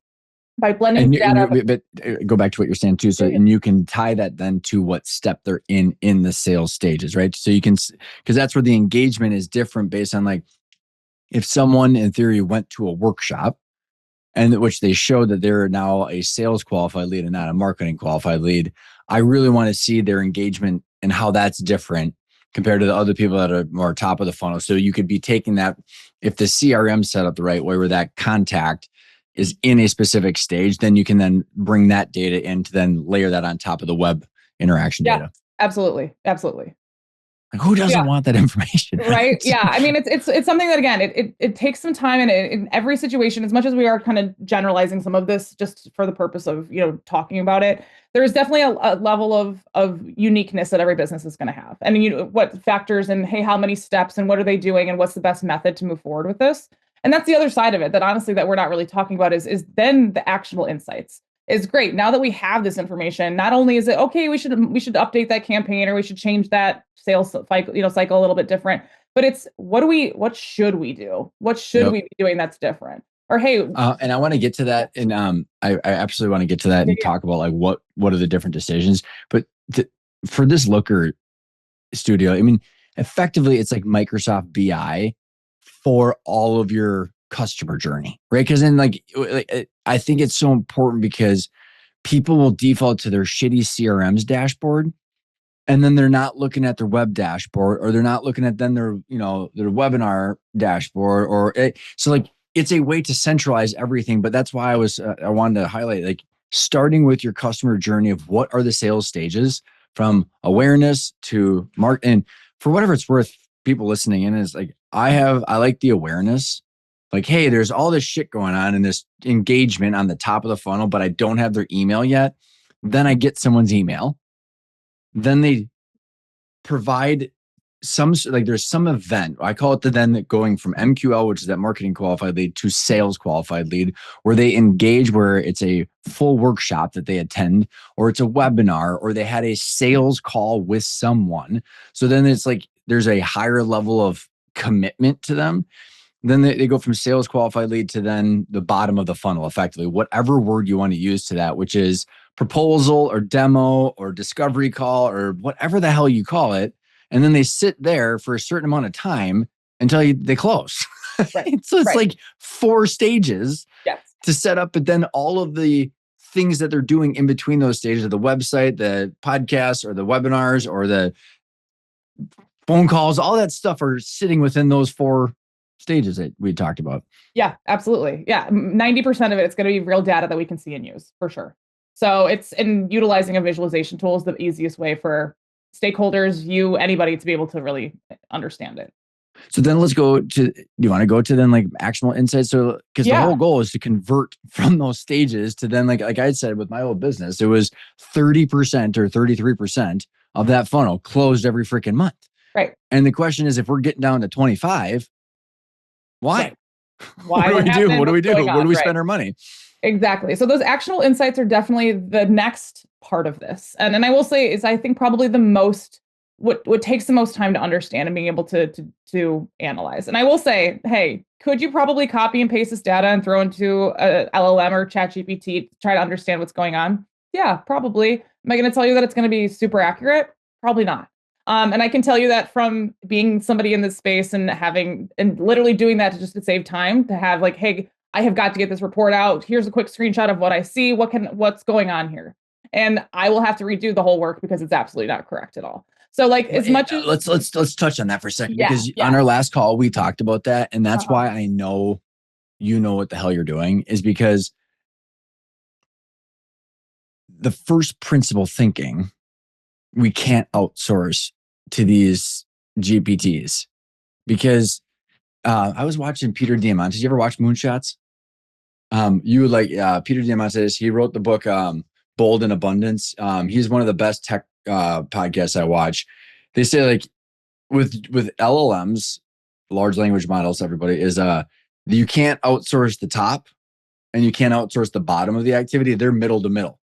by blending data. But go back to what you're saying too. So, and you can tie that then to what step they're in the sales stages, right? So you can, because that's where the engagement is different based on like, if someone in theory went to a workshop, and which they show that they're now a sales qualified lead and not a marketing qualified lead. I really want to see their engagement and how that's different compared to the other people that are more top of the funnel. So you could be taking that, if the CRM set up the right way, where that contact is in a specific stage, then you can then bring that data in to then layer that on top of the web interaction data. Absolutely. Absolutely. Like, who doesn't want that information? Right. Yeah. I mean, it's something that, again, it takes some time, and in every situation, as much as we are kind of generalizing some of this just for the purpose of, talking about it, there is definitely a level of uniqueness that every business is going to have. I mean, what factors and, hey, how many steps and what are they doing and what's the best method to move forward with this? And that's the other side of it that honestly that we're not really talking about is then the actionable insights. Is great. Now that we have this information, not only is it okay, we should update that campaign, or we should change that sales cycle a little bit different, but it's what should we do? What should we be doing that's different? Or hey, and I want to get to that, and I absolutely want to get to that and talk about like what are the different decisions. But for this Looker Studio, I mean, effectively, it's like Microsoft BI for all of your customer journey, right? Because then like I think it's so important because people will default to their shitty CRM's dashboard, and then they're not looking at their web dashboard, or they're not looking at then their webinar dashboard, so like it's a way to centralize everything. But that's why I wanted to highlight, like, starting with your customer journey of what are the sales stages from awareness to market. And for whatever it's worth, people listening in is like, I like the awareness. Like, hey, there's all this shit going on in this engagement on the top of the funnel, but I don't have their email yet. Then I get someone's email. Then they provide there's some event. I call it the then going from MQL, which is that marketing qualified lead, to sales qualified lead, where they engage, where it's a full workshop that they attend, or it's a webinar, or they had a sales call with someone. So then it's like there's a higher level of commitment to them. Then they go from sales qualified lead to then the bottom of the funnel, effectively, whatever word you want to use to that, which is proposal or demo or discovery call or whatever the hell you call it. And then they sit there for a certain amount of time until they close. Right. So it's like 4 stages to set up, but then all of the things that they're doing in between those stages of the website, the podcasts or the webinars or the phone calls, all that stuff are sitting within those 4 stages that we talked about. Yeah, absolutely. Yeah. 90% of it's going to be real data that we can see and use for sure. So utilizing a visualization tool is the easiest way for stakeholders, anybody to be able to really understand it. So then let's go to, do you want to go to then like actionable insights? So, because the whole goal is to convert from those stages to then like I said, with my old business, it was 30% or 33% of that funnel closed every freaking month. Right. And the question is, if we're getting down to 25, why? Right. Why? What do we do? What do we do? Where do we spend our money? Exactly. So those actionable insights are definitely the next part of this. And I will say is I think probably the most what takes the most time to understand and being able to analyze. And I will say, hey, could you probably copy and paste this data and throw into a LLM or ChatGPT to try to understand what's going on? Yeah, probably. Am I going to tell you that it's going to be super accurate? Probably not. And I can tell you that from being somebody in this space and literally doing that to save time, to have like, hey, I have got to get this report out. Here's a quick screenshot of what I see. What's going on here? And I will have to redo the whole work because it's absolutely not correct at all. So like as much as let's touch on that for a second, because on our last call, we talked about that. And that's why I know you know what the hell you're doing, is because the first principle thinking we can't outsource to these GPTs, because I was watching Peter Diamandis. Did you ever watch Moonshots? You would like Peter Diamandis. He wrote the book Bold and Abundance. He's one of the best tech podcasts I watch. They say like with LLMs, large language models, everybody is you can't outsource the top and you can't outsource the bottom of the activity. They're middle to middle.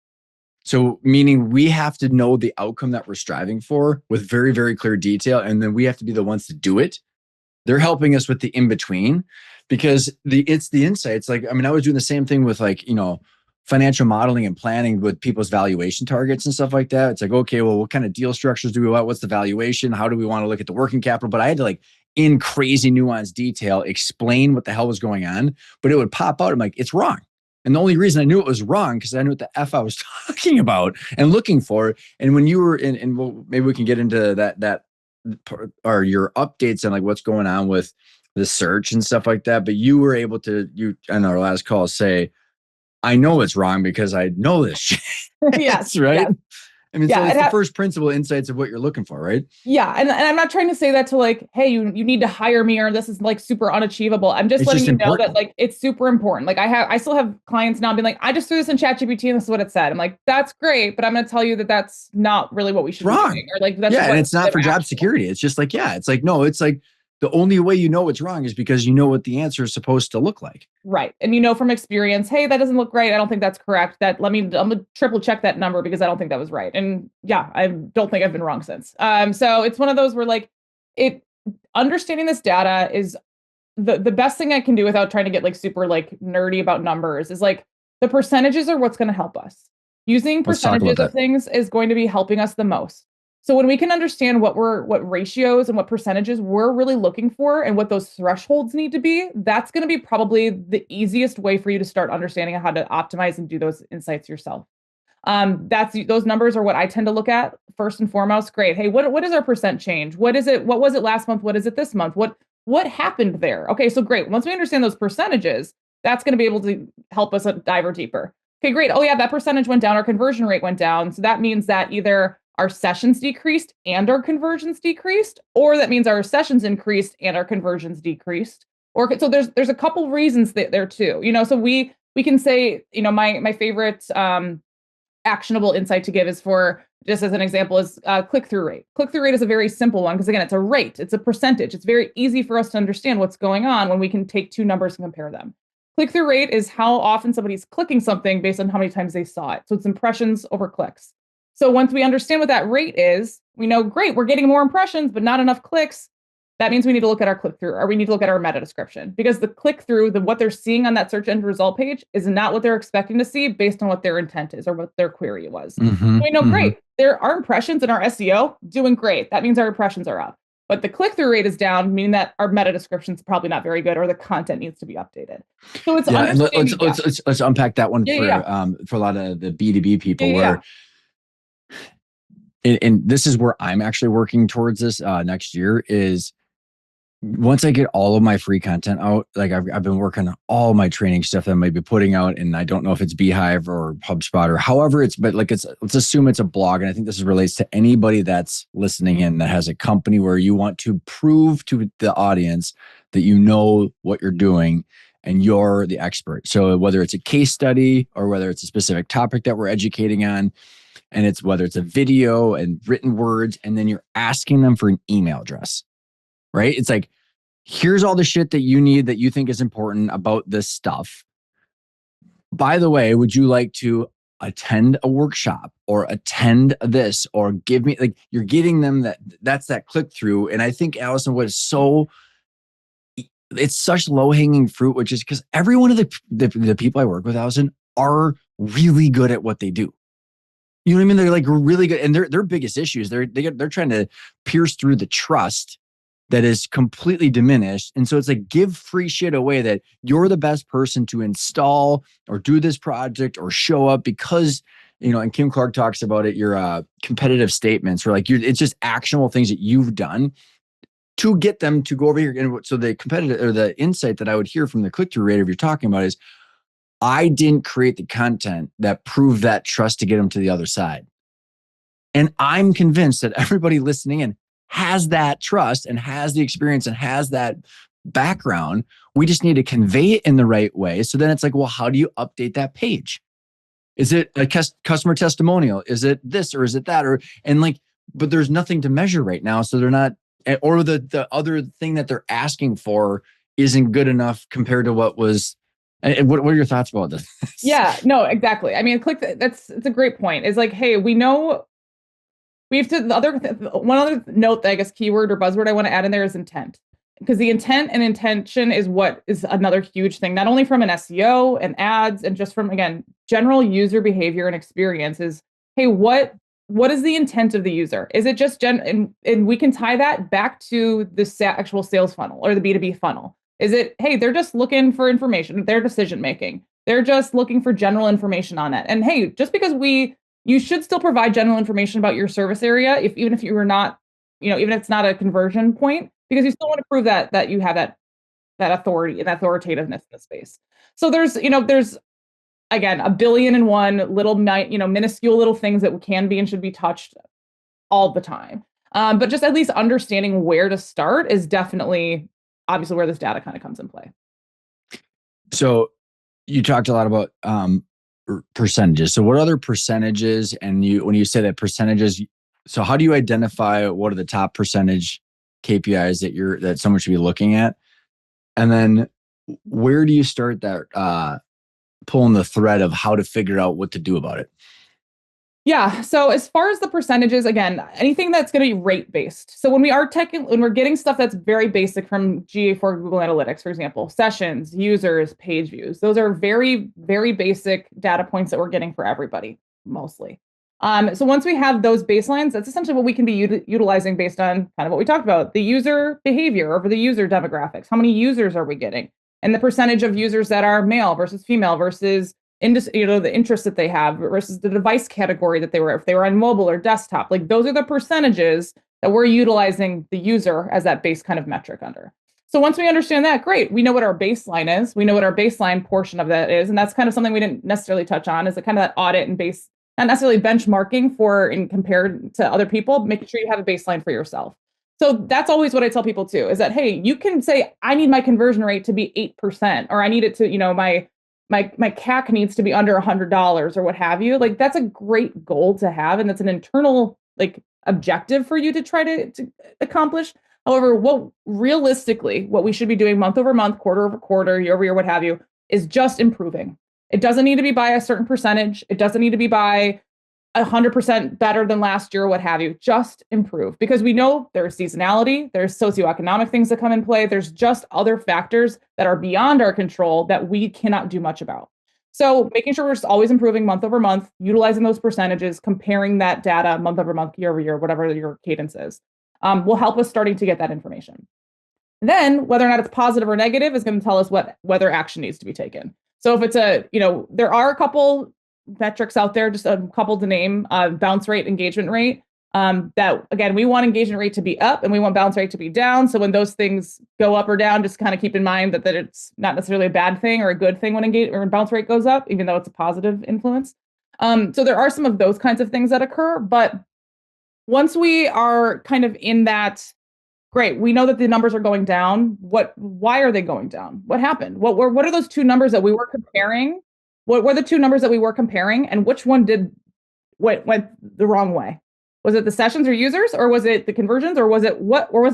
So meaning we have to know the outcome that we're striving for with very, very clear detail. And then we have to be the ones to do it. They're helping us with the in-between, because it's the insights. Like, I mean, I was doing the same thing with like, financial modeling and planning with people's valuation targets and stuff like that. It's like, okay, well, what kind of deal structures do we want? What's the valuation? How do we want to look at the working capital? But I had to like in crazy nuanced detail explain what the hell was going on, but it would pop out. I'm like, it's wrong. And the only reason I knew it was wrong because I knew what the F I was talking about and looking for. And when you were in well, maybe we can get into that or your updates on like what's going on with the search and stuff like that. But you were able to, on our last call, say, I know it's wrong because I know this shit. Yes, right. Yes. I mean, so it's the first principle insights of what you're looking for, right? Yeah. And I'm not trying to say that to like, hey, you need to hire me or this is like super unachievable. I'm just letting you know that like it's super important. Like I still have clients now being like, I just threw this in ChatGPT and this is what it said. I'm like, that's great, but I'm going to tell you that that's not really what we should be doing. Or like, that's and it's not for job security. It's just like, it's like, no, it's like the only way you know it's wrong is because you know what the answer is supposed to look like. Right. And from experience, hey, that doesn't look right. I don't think that's correct. I'm gonna triple check that number because I don't think that was right. And I don't think I've been wrong since. So it's one of those where like understanding this data is the best thing I can do without trying to get like super like nerdy about numbers is like the percentages are what's going to help us. Using percentages of things is going to be helping us the most. So when we can understand what ratios and what percentages we're really looking for and what those thresholds need to be, that's going to be probably the easiest way for you to start understanding how to optimize and do those insights yourself. Those numbers are what I tend to look at first and foremost. Great. Hey, what is our percent change? What is it? What was it last month? What is it this month? What happened there? Okay, so great. Once we understand those percentages, that's going to be able to help us dive deeper. Okay, great. Oh yeah, that percentage went down. Our conversion rate went down. So that means that either our sessions decreased and our conversions decreased, or that means our sessions increased and our conversions decreased. Or so there's a couple reasons there too. So we can say, my favorite actionable insight to give is for just as an example, is click-through rate. Click-through rate is a very simple one because, again, it's a rate. It's a percentage. It's very easy for us to understand what's going on when we can take two numbers and compare them. Click-through rate is how often somebody's clicking something based on how many times they saw it. So it's impressions over clicks. So once we understand what that rate is, we know, great, we're getting more impressions, but not enough clicks. That means we need to look at our click-through, or we need to look at our meta description, because the click-through, what they're seeing on that search end result page is not what they're expecting to see based on what their intent is or what their query was. So we know, great, there are impressions in our SEO doing great. That means our impressions are up. But the click-through rate is down, meaning that our meta description is probably not very good, or the content needs to be updated. So it's and let's unpack that one for a lot of the B2B people where. And this is where I'm actually working towards this next year is once I get all of my free content out, like I've been working on all my training stuff that I might be putting out, and I don't know if it's Beehive or HubSpot or however but like let's assume it's a blog. And I think this relates to anybody that's listening in that has a company where you want to prove to the audience that you know what you're doing and you're the expert. So whether it's a case study or whether it's a specific topic that we're educating on, and it's whether it's a video and written words, and then you're asking them for an email address, right? It's like, here's all the shit that you need that you think is important about this stuff. By the way, would you like to attend a workshop or attend this or give me, like, you're getting them that's that click through. And I think, Alison, it's such low hanging fruit, which is because every one of the people I work with, Alison, are really good at what they do. You know what I mean? They're like really good. And their biggest issues, they're trying to pierce through the trust that is completely diminished. And so it's like, give free shit away that you're the best person to install or do this project or show up because, and Kim Clark talks about it, your competitive statements, or like it's just actionable things that you've done to get them to go over here. And so the competitive or the insight that I would hear from the click-through rate if you're talking about is, I didn't create the content that proved that trust to get them to the other side. And I'm convinced that everybody listening in has that trust and has the experience and has that background. We just need to convey it in the right way. So then it's like, well, how do you update that page? Is it a customer testimonial? Is it this or is it that? But there's nothing to measure right now. So they're not, or the other thing that they're asking for isn't good enough compared to what was. And what are your thoughts about this? Yeah, no, exactly. I mean, it's a great point. It's like, hey, we know we have to, one other note that I guess keyword or buzzword I want to add in there is intent. Because the intent and intention is what is another huge thing, not only from an SEO and ads and just from, again, general user behavior and experience is, hey, what is the intent of the user? Is it just and we can tie that back to the actual sales funnel or the B2B funnel. Is it, hey, they're just looking for information, their decision making. They're just looking for general information on it. And hey, just because you should still provide general information about your service area, even if you were not, even if it's not a conversion point, because you still want to prove that you have that authority and authoritativeness in the space. So there's again, a billion and one little, minuscule little things that can be and should be touched all the time. But just at least understanding where to start is definitely obviously where this data kind of comes in play. So you talked a lot about percentages. So what other percentages, and when you say that percentages, so how do you identify what are the top percentage KPIs that someone should be looking at? And then where do you start that pulling the thread of how to figure out what to do about it? Yeah. So as far as the percentages, again, anything that's going to be rate based. So when we're getting stuff that's very basic from GA4 Google Analytics, for example, sessions, users, page views, those are very, very basic data points that we're getting for everybody, mostly. So once we have those baselines, that's essentially what we can be utilizing based on kind of what we talked about, the user behavior over the user demographics. How many users are we getting? And the percentage of users that are male versus female versus the interests that they have versus the device category that if they were on mobile or desktop. Like those are the percentages that we're utilizing the user as that base kind of metric under. So once we understand that, great, we know what our baseline is. We know what our baseline portion of that is. And that's kind of something we didn't necessarily touch on, is the kind of that audit and base, not necessarily benchmarking compared to other people, making sure you have a baseline for yourself. So that's always what I tell people too, is that, hey, you can say, I need my conversion rate to be 8%, or I need it to, my CAC needs to be under $100 or what have you. Like that's a great goal to have. And that's an internal like objective for you to try to accomplish. However, what we should be doing month over month, quarter over quarter, year over year, what have you, is just improving. It doesn't need to be by a certain percentage. It doesn't need to be by 100% better than last year, what have you. Just improve, because we know there's seasonality, there's socioeconomic things that come in play. There's just other factors that are beyond our control that we cannot do much about. So making sure we're just always improving month over month, utilizing those percentages, comparing that data month over month, year over year, whatever your cadence is, will help us starting to get that information. Then whether or not it's positive or negative is going to tell us whether action needs to be taken. So if it's there are a couple metrics out there, just a couple to name, bounce rate, engagement rate, that again, we want engagement rate to be up and we want bounce rate to be down. So when those things go up or down, just kind of keep in mind that it's not necessarily a bad thing or a good thing when bounce rate goes up, even though it's a positive influence. So there are some of those kinds of things that occur, but once we are kind of in that, great, we know that the numbers are going down. Why are they going down? What happened? What are those two numbers that we were comparing? What were the two numbers that we were comparing, and which one went the wrong way? Was it the sessions or users, or was it the conversions, or was it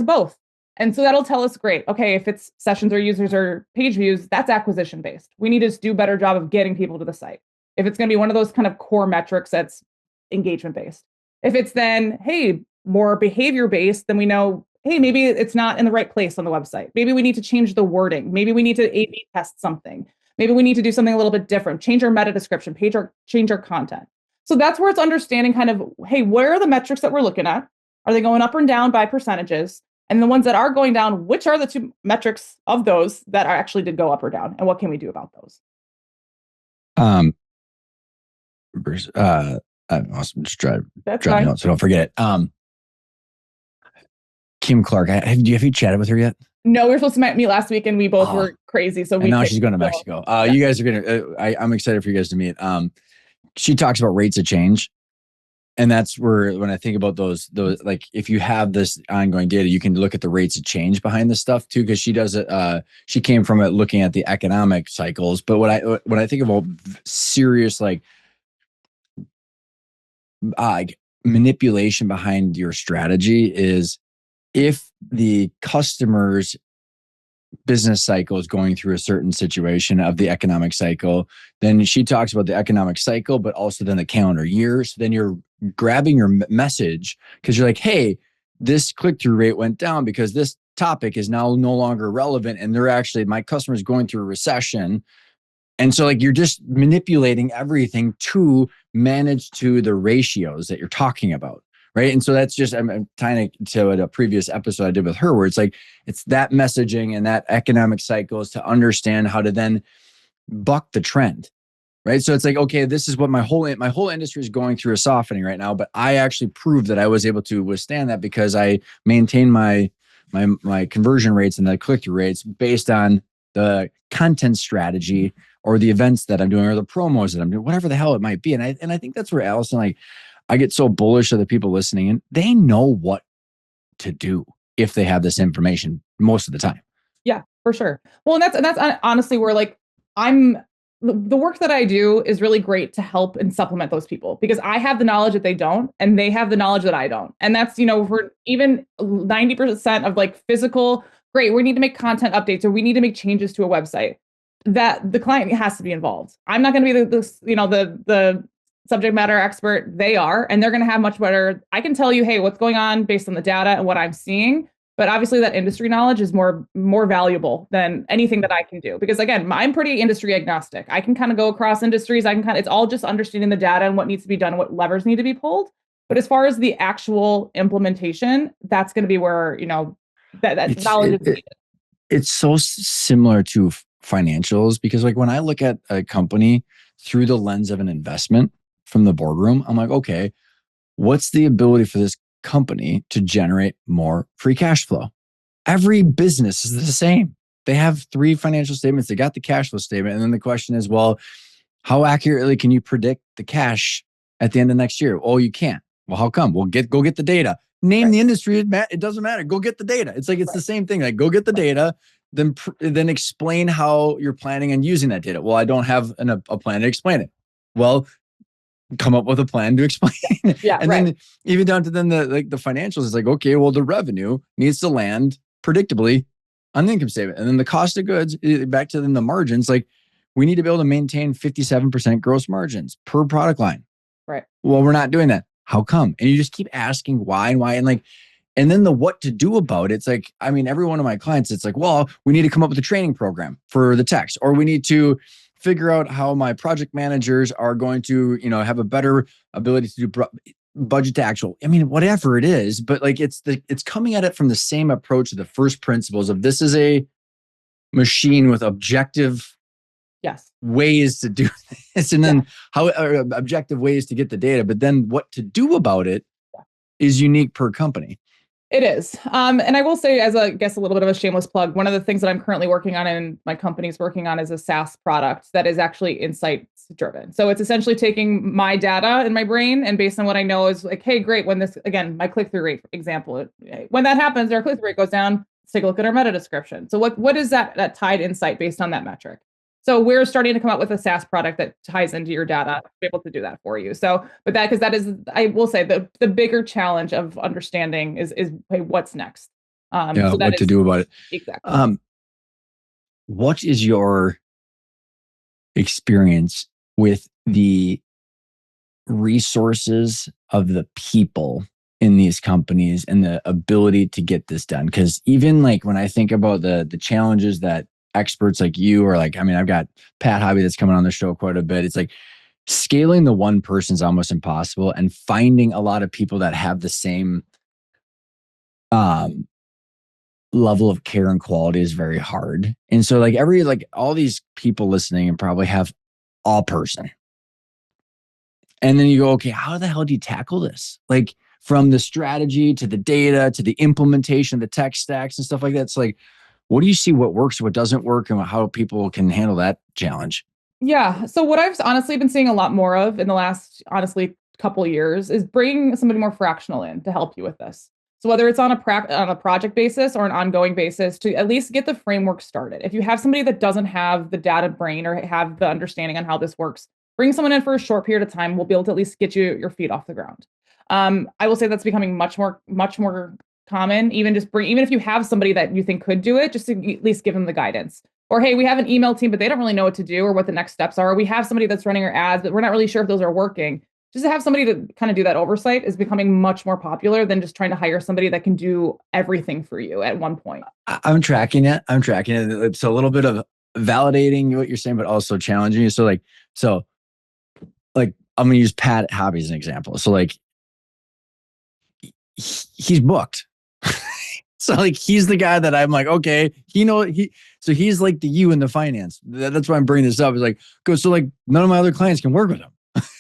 both? And so that'll tell us, great, okay, if it's sessions or users or page views, that's acquisition based. We need to do a better job of getting people to the site. If it's going to be one of those kind of core metrics, that's engagement based. If it's then, hey, more behavior based, then we know, hey, maybe it's not in the right place on the website. Maybe we need to change the wording. Maybe we need to A/B test something. Maybe we need to do something a little bit different, change our meta description, change our content. So that's where it's understanding kind of, hey, where are the metrics that we're looking at? Are they going up and down by percentages? And the ones that are going down, which are the two metrics of those that actually did go up or down? And what can we do about those? I'm just driving out, so don't forget it. Kim Clark, have you chatted with her yet? No, we were supposed to meet last week, and we both were crazy. So now she's going to Mexico. Yeah. You guys are gonna. I'm excited for you guys to meet. She talks about rates of change, and that's where when I think about those like if you have this ongoing data, you can look at the rates of change behind this stuff too, because she does it. She came from it looking at the economic cycles, but when I think about serious like manipulation behind your strategy is, if the customer's business cycle is going through a certain situation of the economic cycle, then she talks about the economic cycle, but also then the calendar year. So then you're grabbing your message because you're like, hey, this click-through rate went down because this topic is now no longer relevant. And my customer's going through a recession. And so like you're just manipulating everything to manage to the ratios that you're talking about. Right. And so that's just, I'm tying it to a previous episode I did with her, where it's like, it's that messaging and that economic cycles to understand how to then buck the trend. Right. So it's like, okay, this is what my whole industry is going through a softening right now, but I actually proved that I was able to withstand that because I maintained my conversion rates and the click-through rates based on the content strategy or the events that I'm doing or the promos that I'm doing, whatever the hell it might be. And I think that's where Alison, like, I get so bullish of the people listening, and they know what to do if they have this information most of the time. Yeah, for sure. Well, and that's honestly where like the work that I do is really great to help and supplement those people, because I have the knowledge that they don't, and they have the knowledge that I don't. And that's, for even 90% of like physical, great, we need to make content updates or we need to make changes to a website, that the client has to be involved. I'm not going to be the subject matter expert. They are, and they're going to have much better. I can tell you, hey, what's going on based on the data and what I'm seeing. But obviously that industry knowledge is more valuable than anything that I can do. Because again, I'm pretty industry agnostic. I can kind of go across industries. It's all just understanding the data and what needs to be done, what levers need to be pulled. But as far as the actual implementation, that's going to be where, that knowledge is needed. It's so similar to financials, because like when I look at a company through the lens of an investment from the boardroom, I'm like, okay, what's the ability for this company to generate more free cash flow? Every business is the same. They have 3 financial statements. They got the cash flow statement. And then the question is, well, how accurately can you predict the cash at the end of next year? Oh, you can't. Well, how come? Well, go get the data. Name the industry. It doesn't matter. Go get the data. It's like, it's the same thing. Like, go get the data. then explain how you're planning on using that data. Well, I don't have a plan to explain it. Well, come up with a plan to explain it. Yeah, and right. then even down to then the financials is like, okay, well, the revenue needs to land predictably on the income statement. And then the cost of goods, back to then the margins, like we need to be able to maintain 57% gross margins per product line. Right. Well, we're not doing that. How come? And you just keep asking why and why. And like, and then the what to do about it. It's like, I mean, every one of my clients, it's like, well, we need to come up with a training program for the techs, or we need to figure out how my project managers are going to, have a better ability to do budget to actual. I mean, whatever it is, but like it's coming at it from the same approach of the first principles of this is a machine with objective ways to do this, and then how objective ways to get the data, but then what to do about it is unique per company. It is. And I will say, as a little bit of a shameless plug, one of the things that I'm currently working on and my company's working on is a SaaS product that is actually insights driven. So it's essentially taking my data in my brain, and based on what I know is like, hey, great, when this, again, my click-through rate example, when that happens, our click-through rate goes down, let's take a look at our meta description. So what is that tied insight based on that metric? So we're starting to come up with a SaaS product that ties into your data to be able to do that for you. So, but because that is, I will say the bigger challenge of understanding is hey, what's next? So what to do about it. Exactly. What is your experience with the resources of the people in these companies and the ability to get this done? Because even like when I think about the challenges that experts like you, or like, I mean, I've got Pat Hobby that's coming on the show quite a bit. It's like scaling the one person is almost impossible, and finding a lot of people that have the same level of care and quality is very hard. And so like all these people listening and probably have all person. And then you go, okay, how the hell do you tackle this? Like from the strategy to the data to the implementation of the tech stacks and stuff like that. It's like, what do you see what works, what doesn't work, and how people can handle that challenge? Yeah. So what I've honestly been seeing a lot more of in the last, honestly, couple of years is bring somebody more fractional in to help you with this. So whether it's on a project basis or an ongoing basis, to at least get the framework started. If you have somebody that doesn't have the data brain or have the understanding on how this works, bring someone in for a short period of time. We'll be able to at least get your feet off the ground. I will say that's becoming much more common. Even if you have somebody that you think could do it, just to at least give them the guidance. Or, hey, we have an email team, but they don't really know what to do or what the next steps are. Or we have somebody that's running our ads, but we're not really sure if those are working. Just to have somebody to kind of do that oversight is becoming much more popular than just trying to hire somebody that can do everything for you at one point. I'm tracking it. It's a little bit of validating what you're saying, but also challenging you. So I'm going to use Pat Hobby as an example. So like, he's booked. So like, he's the guy that I'm like, okay, so he's like the you in the finance. That's why I'm bringing this up. Is like, so like none of my other clients can work with him.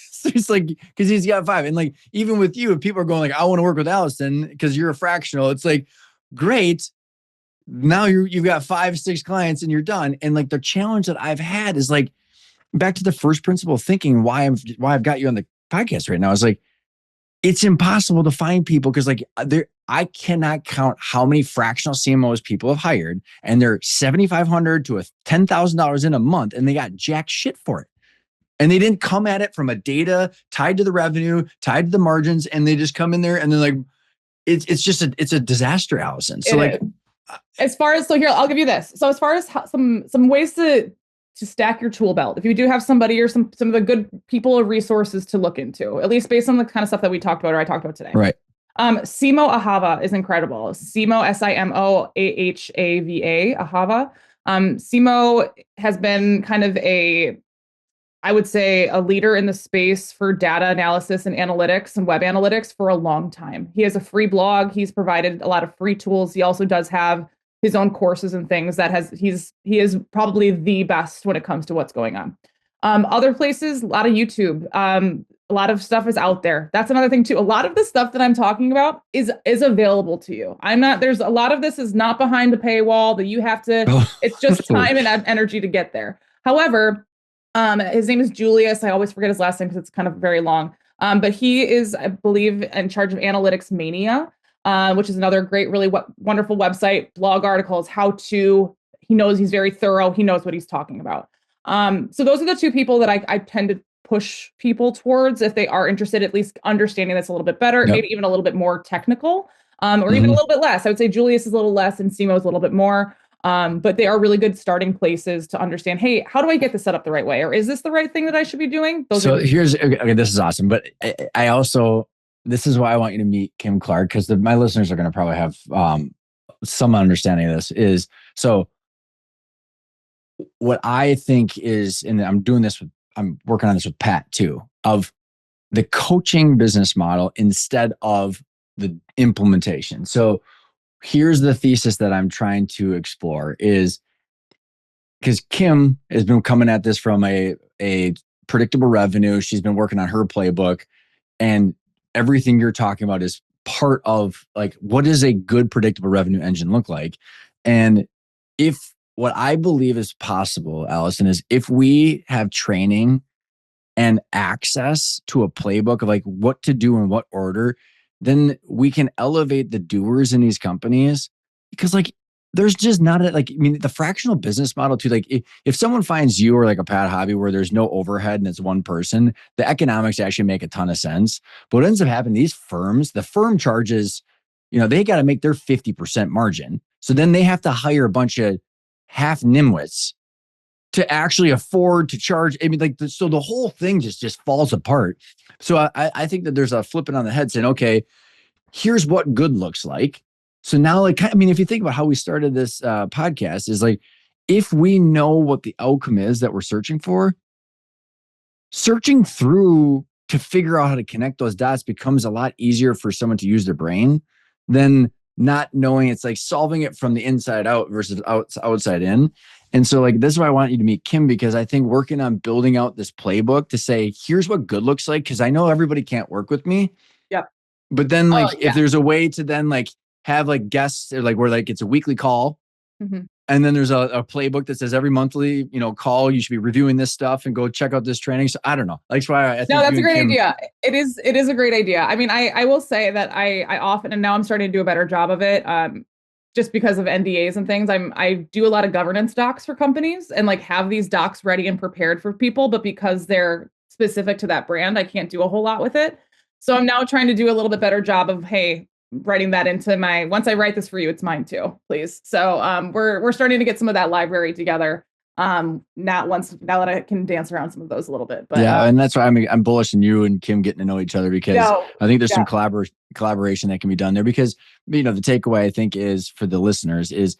So it's like, cause he's got 5. And like, even with you, if people are going like, I want to work with Alison because you're a fractional, it's like, great. Now you've got 5, 6 clients and you're done. And like the challenge that I've had is like, back to the first principle thinking why I've got you on the podcast right now is like, it's impossible to find people because like I cannot count how many fractional CMOs people have hired, and they're $7,500 to $10,000 in a month, and they got jack shit for it. And they didn't come at it from a data tied to the revenue, tied to the margins, and they just come in there and then like it's a disaster, Alison. So like, here, I'll give you this. So as far as some ways to stack your tool belt, if you do have somebody or some of the good people or resources to look into, at least based on the kind of stuff that we talked about or I talked about today. Right. Simo Ahava is incredible. Simo, Simo Ahava, Ahava. Simo has been kind of I would say a leader in the space for data analysis and analytics and web analytics for a long time. He has a free blog. He's provided a lot of free tools. He also does have his own courses and things he is probably the best when it comes to what's going on. Other places, a lot of YouTube, a lot of stuff is out there. That's another thing too. A lot of the stuff that I'm talking about is available to you. There's a lot of this is not behind the paywall that you have to, it's just time and energy to get there. However, his name is Julius. I always forget his last name because it's kind of very long. But he is, I believe, in charge of Analytics Mania, which is another great, really wonderful website, blog articles, how to he knows, he's very thorough. He knows what he's talking about. So those are the two people that I tend to push people towards if they are interested, at least understanding this a little bit better, maybe even a little bit more technical, or even a little bit less. I would say Julius is a little less and Simo is a little bit more. But they are really good starting places to understand, hey, how do I get this set up the right way? Or is this the right thing that I should be doing? Here's, okay, this is awesome. But I also, this is why I want you to meet Kim Clark, because my listeners are going to probably have some understanding of this is, so what I think is, and I'm working on this with Pat too, of the coaching business model instead of the implementation. So here's the thesis that I'm trying to explore is, because Kim has been coming at this from a predictable revenue. She's been working on her playbook, and everything you're talking about is part of like, what does a good predictable revenue engine look like? And if what I believe is possible, Allison, is if we have training and access to a playbook of like what to do in what order, then we can elevate the doers in these companies, because like there's just not the fractional business model too. Like if someone finds you or like a Pat Hobby where there's no overhead and it's one person, the economics actually make a ton of sense. But what ends up happening, these firms, the firm charges, they got to make their 50% margin. So then they have to hire a bunch of half nimwits to actually afford to charge. I mean, so the whole thing just falls apart. So I think that there's a flipping on the head saying, okay, here's what good looks like. So now, if you think about how we started this podcast, is like, if we know what the outcome is that we're searching for, searching through to figure out how to connect those dots becomes a lot easier for someone to use their brain than not knowing. It's like solving it from the inside out versus outside in. And so this is why I want you to meet Kim, because I think working on building out this playbook to say, here's what good looks like, because I know everybody can't work with me. Yep. But then if there's a way to then have guests, or where it's a weekly call, and then there's a playbook that says every monthly, call, you should be reviewing this stuff and go check out this training. So I don't know. That's why I think that's a great idea. It is a great idea. I mean, I will say that I often, and now I'm starting to do a better job of it, just because of NDAs and things. I do a lot of governance docs for companies and have these docs ready and prepared for people, but because they're specific to that brand, I can't do a whole lot with it. So I'm now trying to do a little bit better job of, hey, writing that into once I write this for you, it's mine too, please. So we're starting to get some of that library together. Now that I can dance around some of those a little bit. But and that's why I'm bullish in you and Kim getting to know each other, because I think there's some collaboration that can be done there, because the takeaway I think is for the listeners is,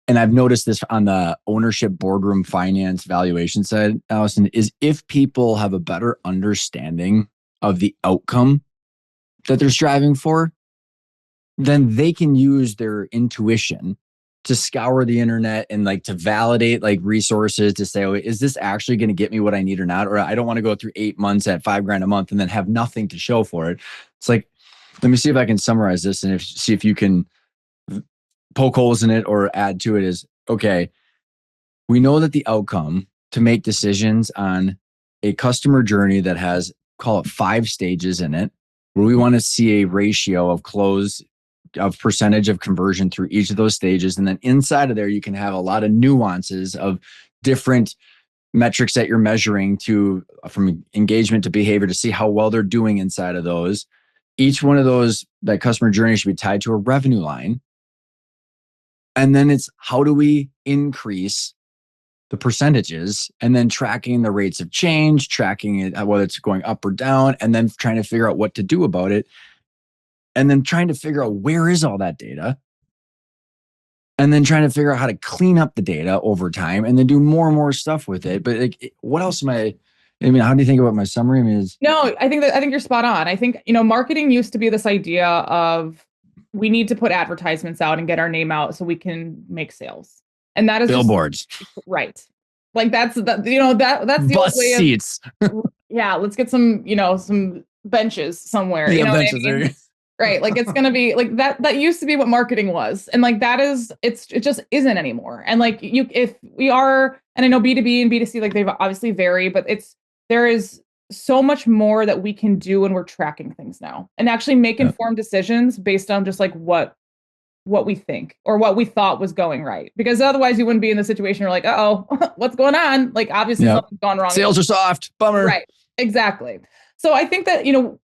and I've noticed this on the ownership, boardroom, finance, valuation side, Allison, is if people have a better understanding of the outcome that they're striving for, then they can use their intuition to scour the internet and to validate resources to say, oh, is this actually going to get me what I need or not? Or I don't want to go through 8 months at $5,000 a month and then have nothing to show for it. It's let me see if I can summarize this and see if you can poke holes in it or add to it. Is, okay, we know that the outcome to make decisions on a customer journey that has, call it 5 stages in it, where we want to see a ratio of close of percentage of conversion through each of those stages. And then inside of there, you can have a lot of nuances of different metrics that you're measuring from engagement to behavior to see how well they're doing inside of those. Each one of those, that customer journey should be tied to a revenue line. And then it's, how do we increase the percentages, and then tracking the rates of change, tracking it, whether it's going up or down, and then trying to figure out what to do about it. And then trying to figure out where is all that data, and then trying to figure out how to clean up the data over time, and then do more and more stuff with it. But what else how do you think about my summary? No, I think you're spot on. I think, marketing used to be this idea of, we need to put advertisements out and get our name out so we can make sales. And that is billboards, right? That's the that's the bus old way seats. Yeah, let's get some some benches somewhere. Yeah, you know benches. what I mean? Right. It's going to be that. That used to be what marketing was. And it just isn't anymore. And if we are, and I know B2B and B2C, they've obviously vary, but there is so much more that we can do when we're tracking things now and actually make informed decisions based on just what what we think or what we thought was going right. Because otherwise you wouldn't be in the situation where like, oh, what's going on? Like obviously something's gone wrong. Sales are soft. Bummer. Right. Exactly. So I think that,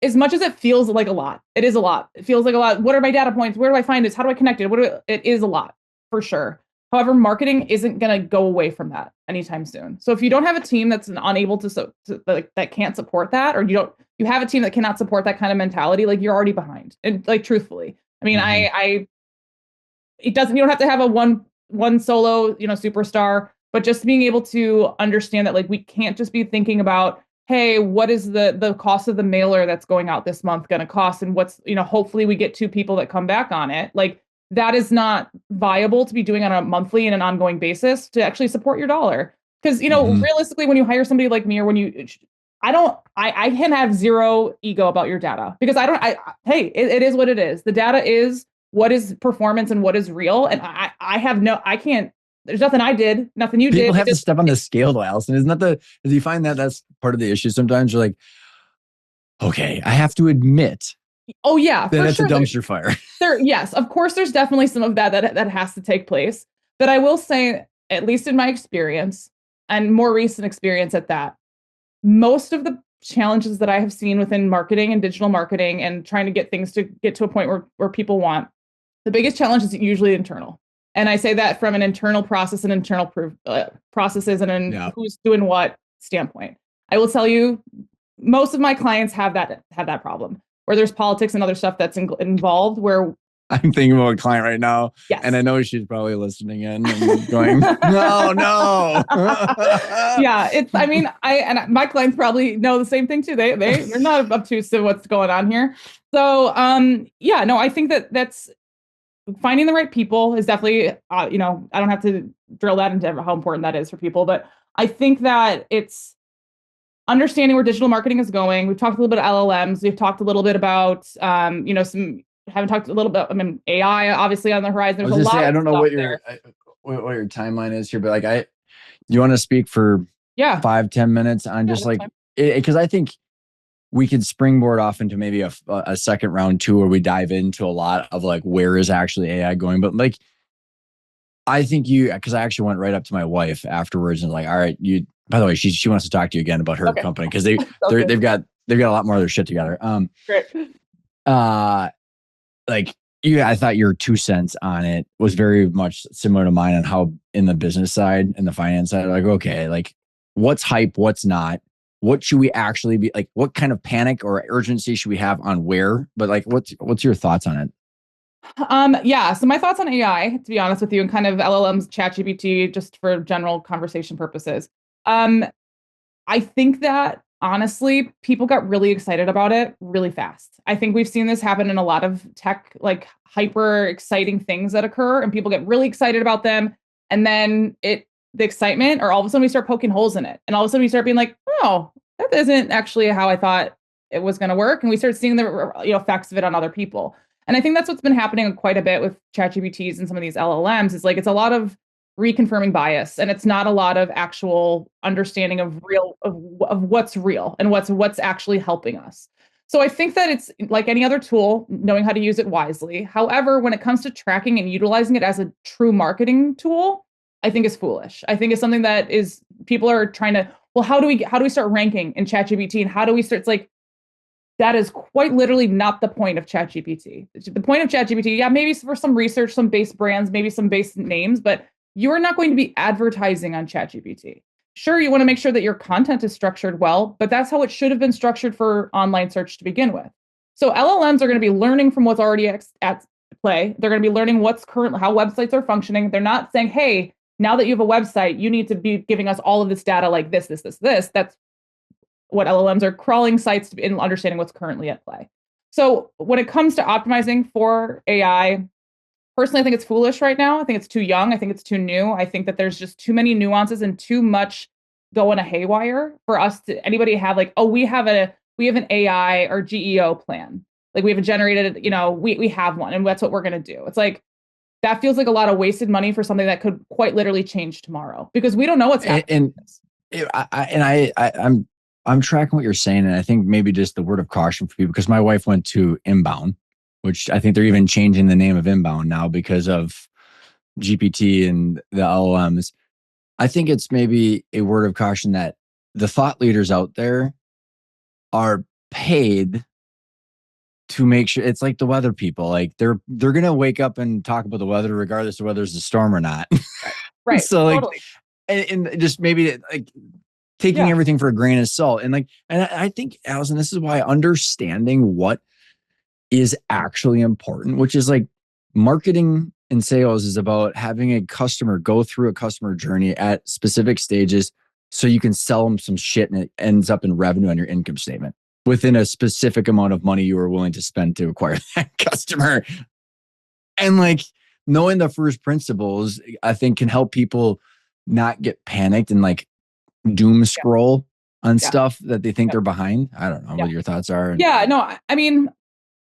as much as it feels like a lot, it is a lot. It feels like a lot. What are my data points? Where do I find this? How do I connect it? It is a lot for sure. However, marketing isn't going to go away from that anytime soon. So if you don't have a team that's unable that can't support that, or you have a team that cannot support that kind of mentality, like you're already behind. And like, truthfully, I mean, you don't have to have a one solo, superstar, but just being able to understand that like, we can't just be thinking about, hey, what is the cost of the mailer that's going out this month going to cost? And what's, hopefully we get 2 people that come back on it. Like that is not viable to be doing on a monthly and an ongoing basis to actually support your dollar. Because, realistically, when you hire somebody like me, or I can have zero ego about your data because it is what it is. The data is what is performance and what is real. And I can't, there's nothing I did, nothing you did. People have to step on the scale though, Alison. Do you find that that's part of the issue? Sometimes you're like, okay, I have to admit. Oh yeah. That it's a dumpster fire. Yes, of course, there's definitely some of that has to take place. But I will say, at least in my experience and more recent experience at that, most of the challenges that I have seen within marketing and digital marketing and trying to get things to get to a point where people want, the biggest challenge is usually internal. And I say that from an internal process and internal processes and who's doing what standpoint. I will tell you, most of my clients have that problem where there's politics and other stuff that's involved where I'm thinking about a client right now. Yes. And I know she's probably listening in and going, no. Yeah. My clients probably know the same thing too. They're not obtuse to what's going on here. So, I think that's finding the right people is definitely, I don't have to drill that into how important that is for people, but I think that it's understanding where digital marketing is going. We've talked a little bit about LLMs. We've talked a little bit about, haven't talked a little bit, AI obviously on the horizon. There's I don't know what your timeline is here, but like you want to speak for 5-10 minutes on just like, because I think we could springboard off into maybe a second round 2 where we dive into a lot of like, where is actually AI going? But like, I think because I actually went right up to my wife afterwards and like, all right, by the way, she wants to talk to you again about her company because they've got a lot more of their shit together. Great. I thought your 2 cents on it was very much similar to mine on how in the business side and the finance side, like, okay, like what's hype, what's not, what should we actually be like, what kind of panic or urgency should we have on where, but like, what's your thoughts on it? So my thoughts on AI, to be honest with you, and kind of LLMs, ChatGPT, just for general conversation purposes. I think that honestly, people got really excited about it really fast. I think we've seen this happen in a lot of tech, like hyper exciting things that occur, and people get really excited about them. And then the excitement, or all of a sudden we start poking holes in it. And all of a sudden we start being like, oh, that isn't actually how I thought it was going to work. And we start seeing the effects of it on other people. And I think that's what's been happening quite a bit with ChatGPTs and some of these LLMs is like, it's a lot of reconfirming bias, and it's not a lot of actual understanding of what's real and what's actually helping us. So I think that it's like any other tool, knowing how to use it wisely. However, when it comes to tracking and utilizing it as a true marketing tool, I think is foolish. I think it's something that is people are trying to, well, how do we start ranking in ChatGPT, and how do we start? It's like, that is quite literally not the point of ChatGPT. The point of ChatGPT, maybe for some research, some base brands, maybe some base names, but you are not going to be advertising on ChatGPT. Sure, you want to make sure that your content is structured well, but that's how it should have been structured for online search to begin with. So LLMs are going to be learning from what's already at play. They're going to be learning what's currently, how websites are functioning. They're not saying, hey, now that you have a website, you need to be giving us all of this data like this. That's what LLMs are crawling sites and understanding what's currently at play. So when it comes to optimizing for AI, personally, I think it's foolish right now. I think it's too young. I think it's too new. I think that there's just too many nuances and too much going a haywire for us to anybody have like, oh, we have an AI or GEO plan. Like we have a generated, we have one, and that's what we're going to do. It's like, that feels like a lot of wasted money for something that could quite literally change tomorrow because we don't know what's happening. I'm tracking what you're saying. And I think maybe just the word of caution for people, because my wife went to inbound which I think they're even changing the name of inbound now because of GPT and the LLMs. I think it's maybe a word of caution that the thought leaders out there are paid to make sure. It's like the weather people. Like they're gonna wake up and talk about the weather regardless of whether it's a storm or not. Right. So like, Totally. and just maybe like taking Yeah. everything for a grain of salt. And like, and I think, Alison, this is why understanding what is actually important, which is like marketing and sales is about having a customer go through a customer journey at specific stages so you can sell them some shit and it ends up in revenue on your income statement within a specific amount of money you are willing to spend to acquire that customer. And like knowing the first principles, I think can help people not get panicked and like doom scroll on stuff that they think they're behind. I don't know what your thoughts are. Yeah, no, I mean,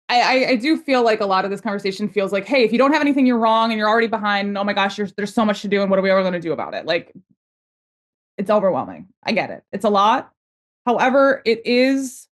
I do feel like a lot of this conversation feels like, hey, if you don't have anything, you're wrong and you're already behind. Oh my gosh, there's so much to do. And what are we ever going to do about it? Like, it's overwhelming. I get it. It's a lot. However, it is,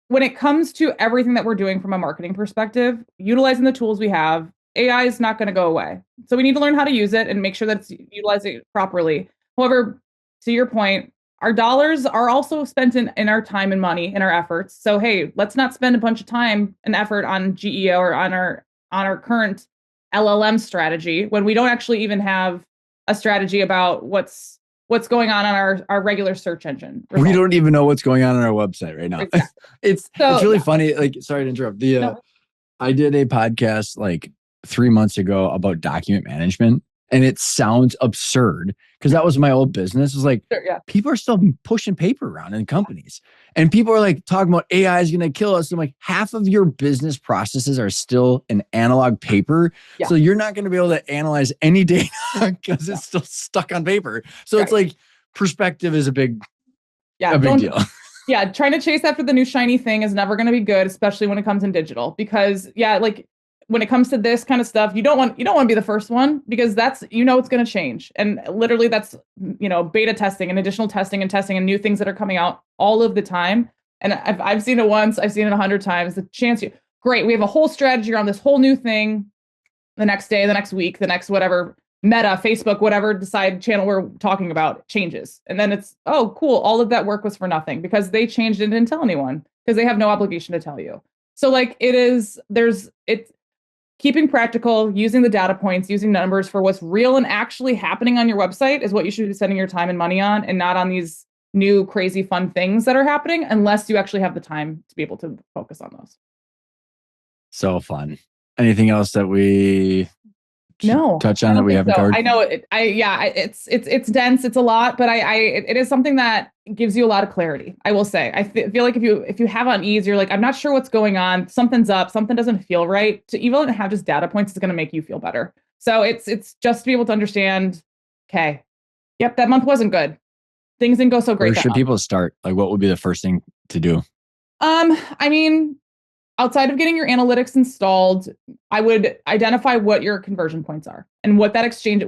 when it comes to everything that we're doing from a marketing perspective, utilizing the tools we have, AI is not going to go away. So we need to learn how to use it and make sure that it's utilizing it properly. However, to your point, our dollars are also spent in our time and money and our efforts. So hey, let's not spend a bunch of time and effort on GEO or on our current LLM strategy when we don't actually even have a strategy about what's going on our regular search engine results. We don't even know what's going on our website right now. Exactly. It's really funny. Like, sorry to interrupt. I did a podcast like 3 months ago about document management, and it sounds absurd because that was my old business. It was like, people are still pushing paper around in companies, and people are like talking about AI is going to kill us. I'm like, half of your business processes are still in analog paper. Yeah. So you're not going to be able to analyze any data because it's still stuck on paper. So it's like perspective is a big deal. Yeah, trying to chase after the new shiny thing is never going to be good, especially when it comes in digital. Because like when it comes to this kind of stuff, you don't want to be the first one because that's it's going to change. And literally that's beta testing and additional testing and new things that are coming out all of the time. And I've seen it once, I've seen it 100 times. The chance great, we have a whole strategy around this whole new thing. The next day, the next week, the next whatever. Meta, Facebook, whatever decide channel we're talking about changes. And then it's, oh, cool. All of that work was for nothing because they changed it and didn't tell anyone because they have no obligation to tell you. So like it's keeping practical, using the data points, using numbers for what's real and actually happening on your website is what you should be spending your time and money on, and not on these new crazy fun things that are happening unless you actually have the time to be able to focus on those. So fun. Anything else that we touch on that we haven't covered? I know it's dense. It's a lot, but it is something that gives you a lot of clarity. I will say, I feel like if you have unease, you're like, I'm not sure what's going on. Something's up. Something doesn't feel right. To even have just data points is going to make you feel better. So it's just to be able to understand. Okay, yep, that month wasn't good. Things didn't go so great. Where should people start? Like, what would be the first thing to do? I mean, outside of getting your analytics installed, I would identify what your conversion points are and where that exchange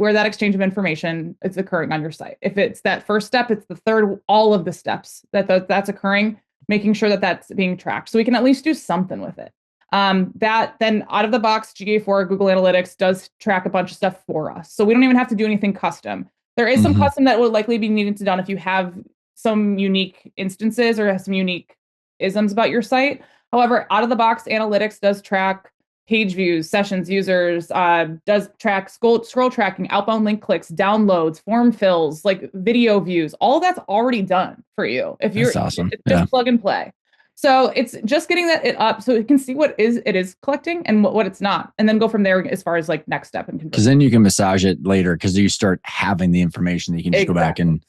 of information is occurring on your site. If it's that first step, it's the third, all of the steps that's occurring, making sure that that's being tracked. So we can at least do something with it. That then out of the box, GA4, Google Analytics does track a bunch of stuff for us. So we don't even have to do anything custom. There is some custom that will likely be needed to done if you have some unique instances or some unique isms about your site. However, out of the box, analytics does track page views, sessions, users, does track scroll tracking, outbound link clicks, downloads, form fills, like video views. All that's already done for you. If you're awesome. It's just plug and play. So it's just getting it up so it can see what it is collecting and what it's not, and then go from there as far as like next step and because then you can massage it later because you start having the information that you can just go back and.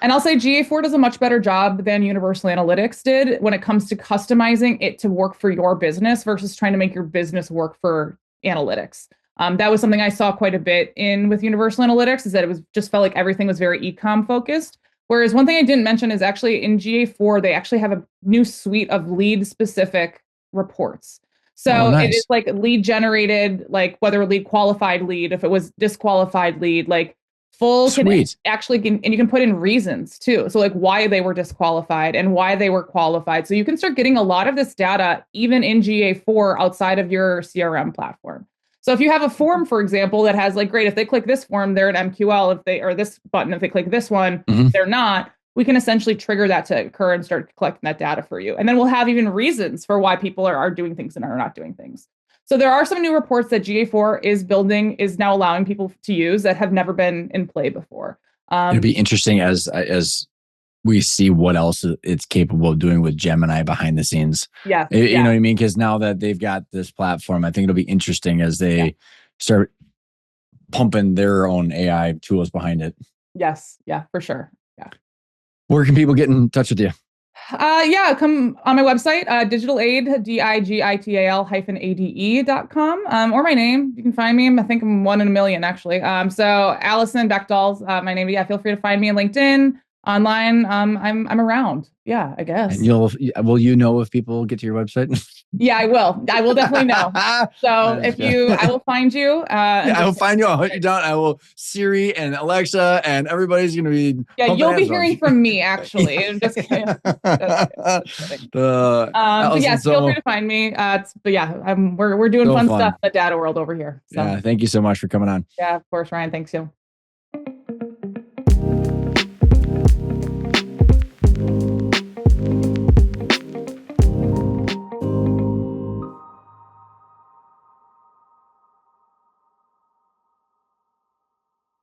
And I'll say GA4 does a much better job than Universal Analytics did when it comes to customizing it to work for your business versus trying to make your business work for analytics. That was something I saw quite a bit with Universal Analytics, is that it just felt like everything was very e-com focused. Whereas one thing I didn't mention is actually in GA4, they actually have a new suite of lead specific reports. So It is like lead generated, like whether a lead qualified lead, if it was disqualified lead, like Sweet. And you can put in reasons too. So like why they were disqualified and why they were qualified. So you can start getting a lot of this data even in GA4 outside of your CRM platform. So if you have a form, for example, that has like, great, if they click this form, they're an MQL. Or this button, if they click this one, they're not. We can essentially trigger that to occur and start collecting that data for you. And then we'll have even reasons for why people are doing things and are not doing things. So there are some new reports that GA4 is now allowing people to use that have never been in play before. It'd be interesting as we see what else it's capable of doing with Gemini behind the scenes. Yeah. You know what I mean? Because now that they've got this platform, I think it'll be interesting as they start pumping their own AI tools behind it. Yes. Yeah, for sure. Yeah. Where can people get in touch with you? Come on my website, Digital-ade, digital-ade.com, or my name. You can find me. I think I'm 1 in a million, actually. So Alison Bechdol's my name. Yeah, feel free to find me on LinkedIn, online. I'm around. Yeah, I guess. And will you know if people get to your website? Yeah, I will. I will definitely know. So I will find you. I will find you. I'll hunt you down. I will Siri and Alexa, and everybody's going to be. Yeah, you'll be hearing from me, actually. Just kidding. Yes, feel free to find me. We're doing fun stuff in the data world over here. So. Yeah, thank you so much for coming on. Yeah, of course, Ryan. Thanks you.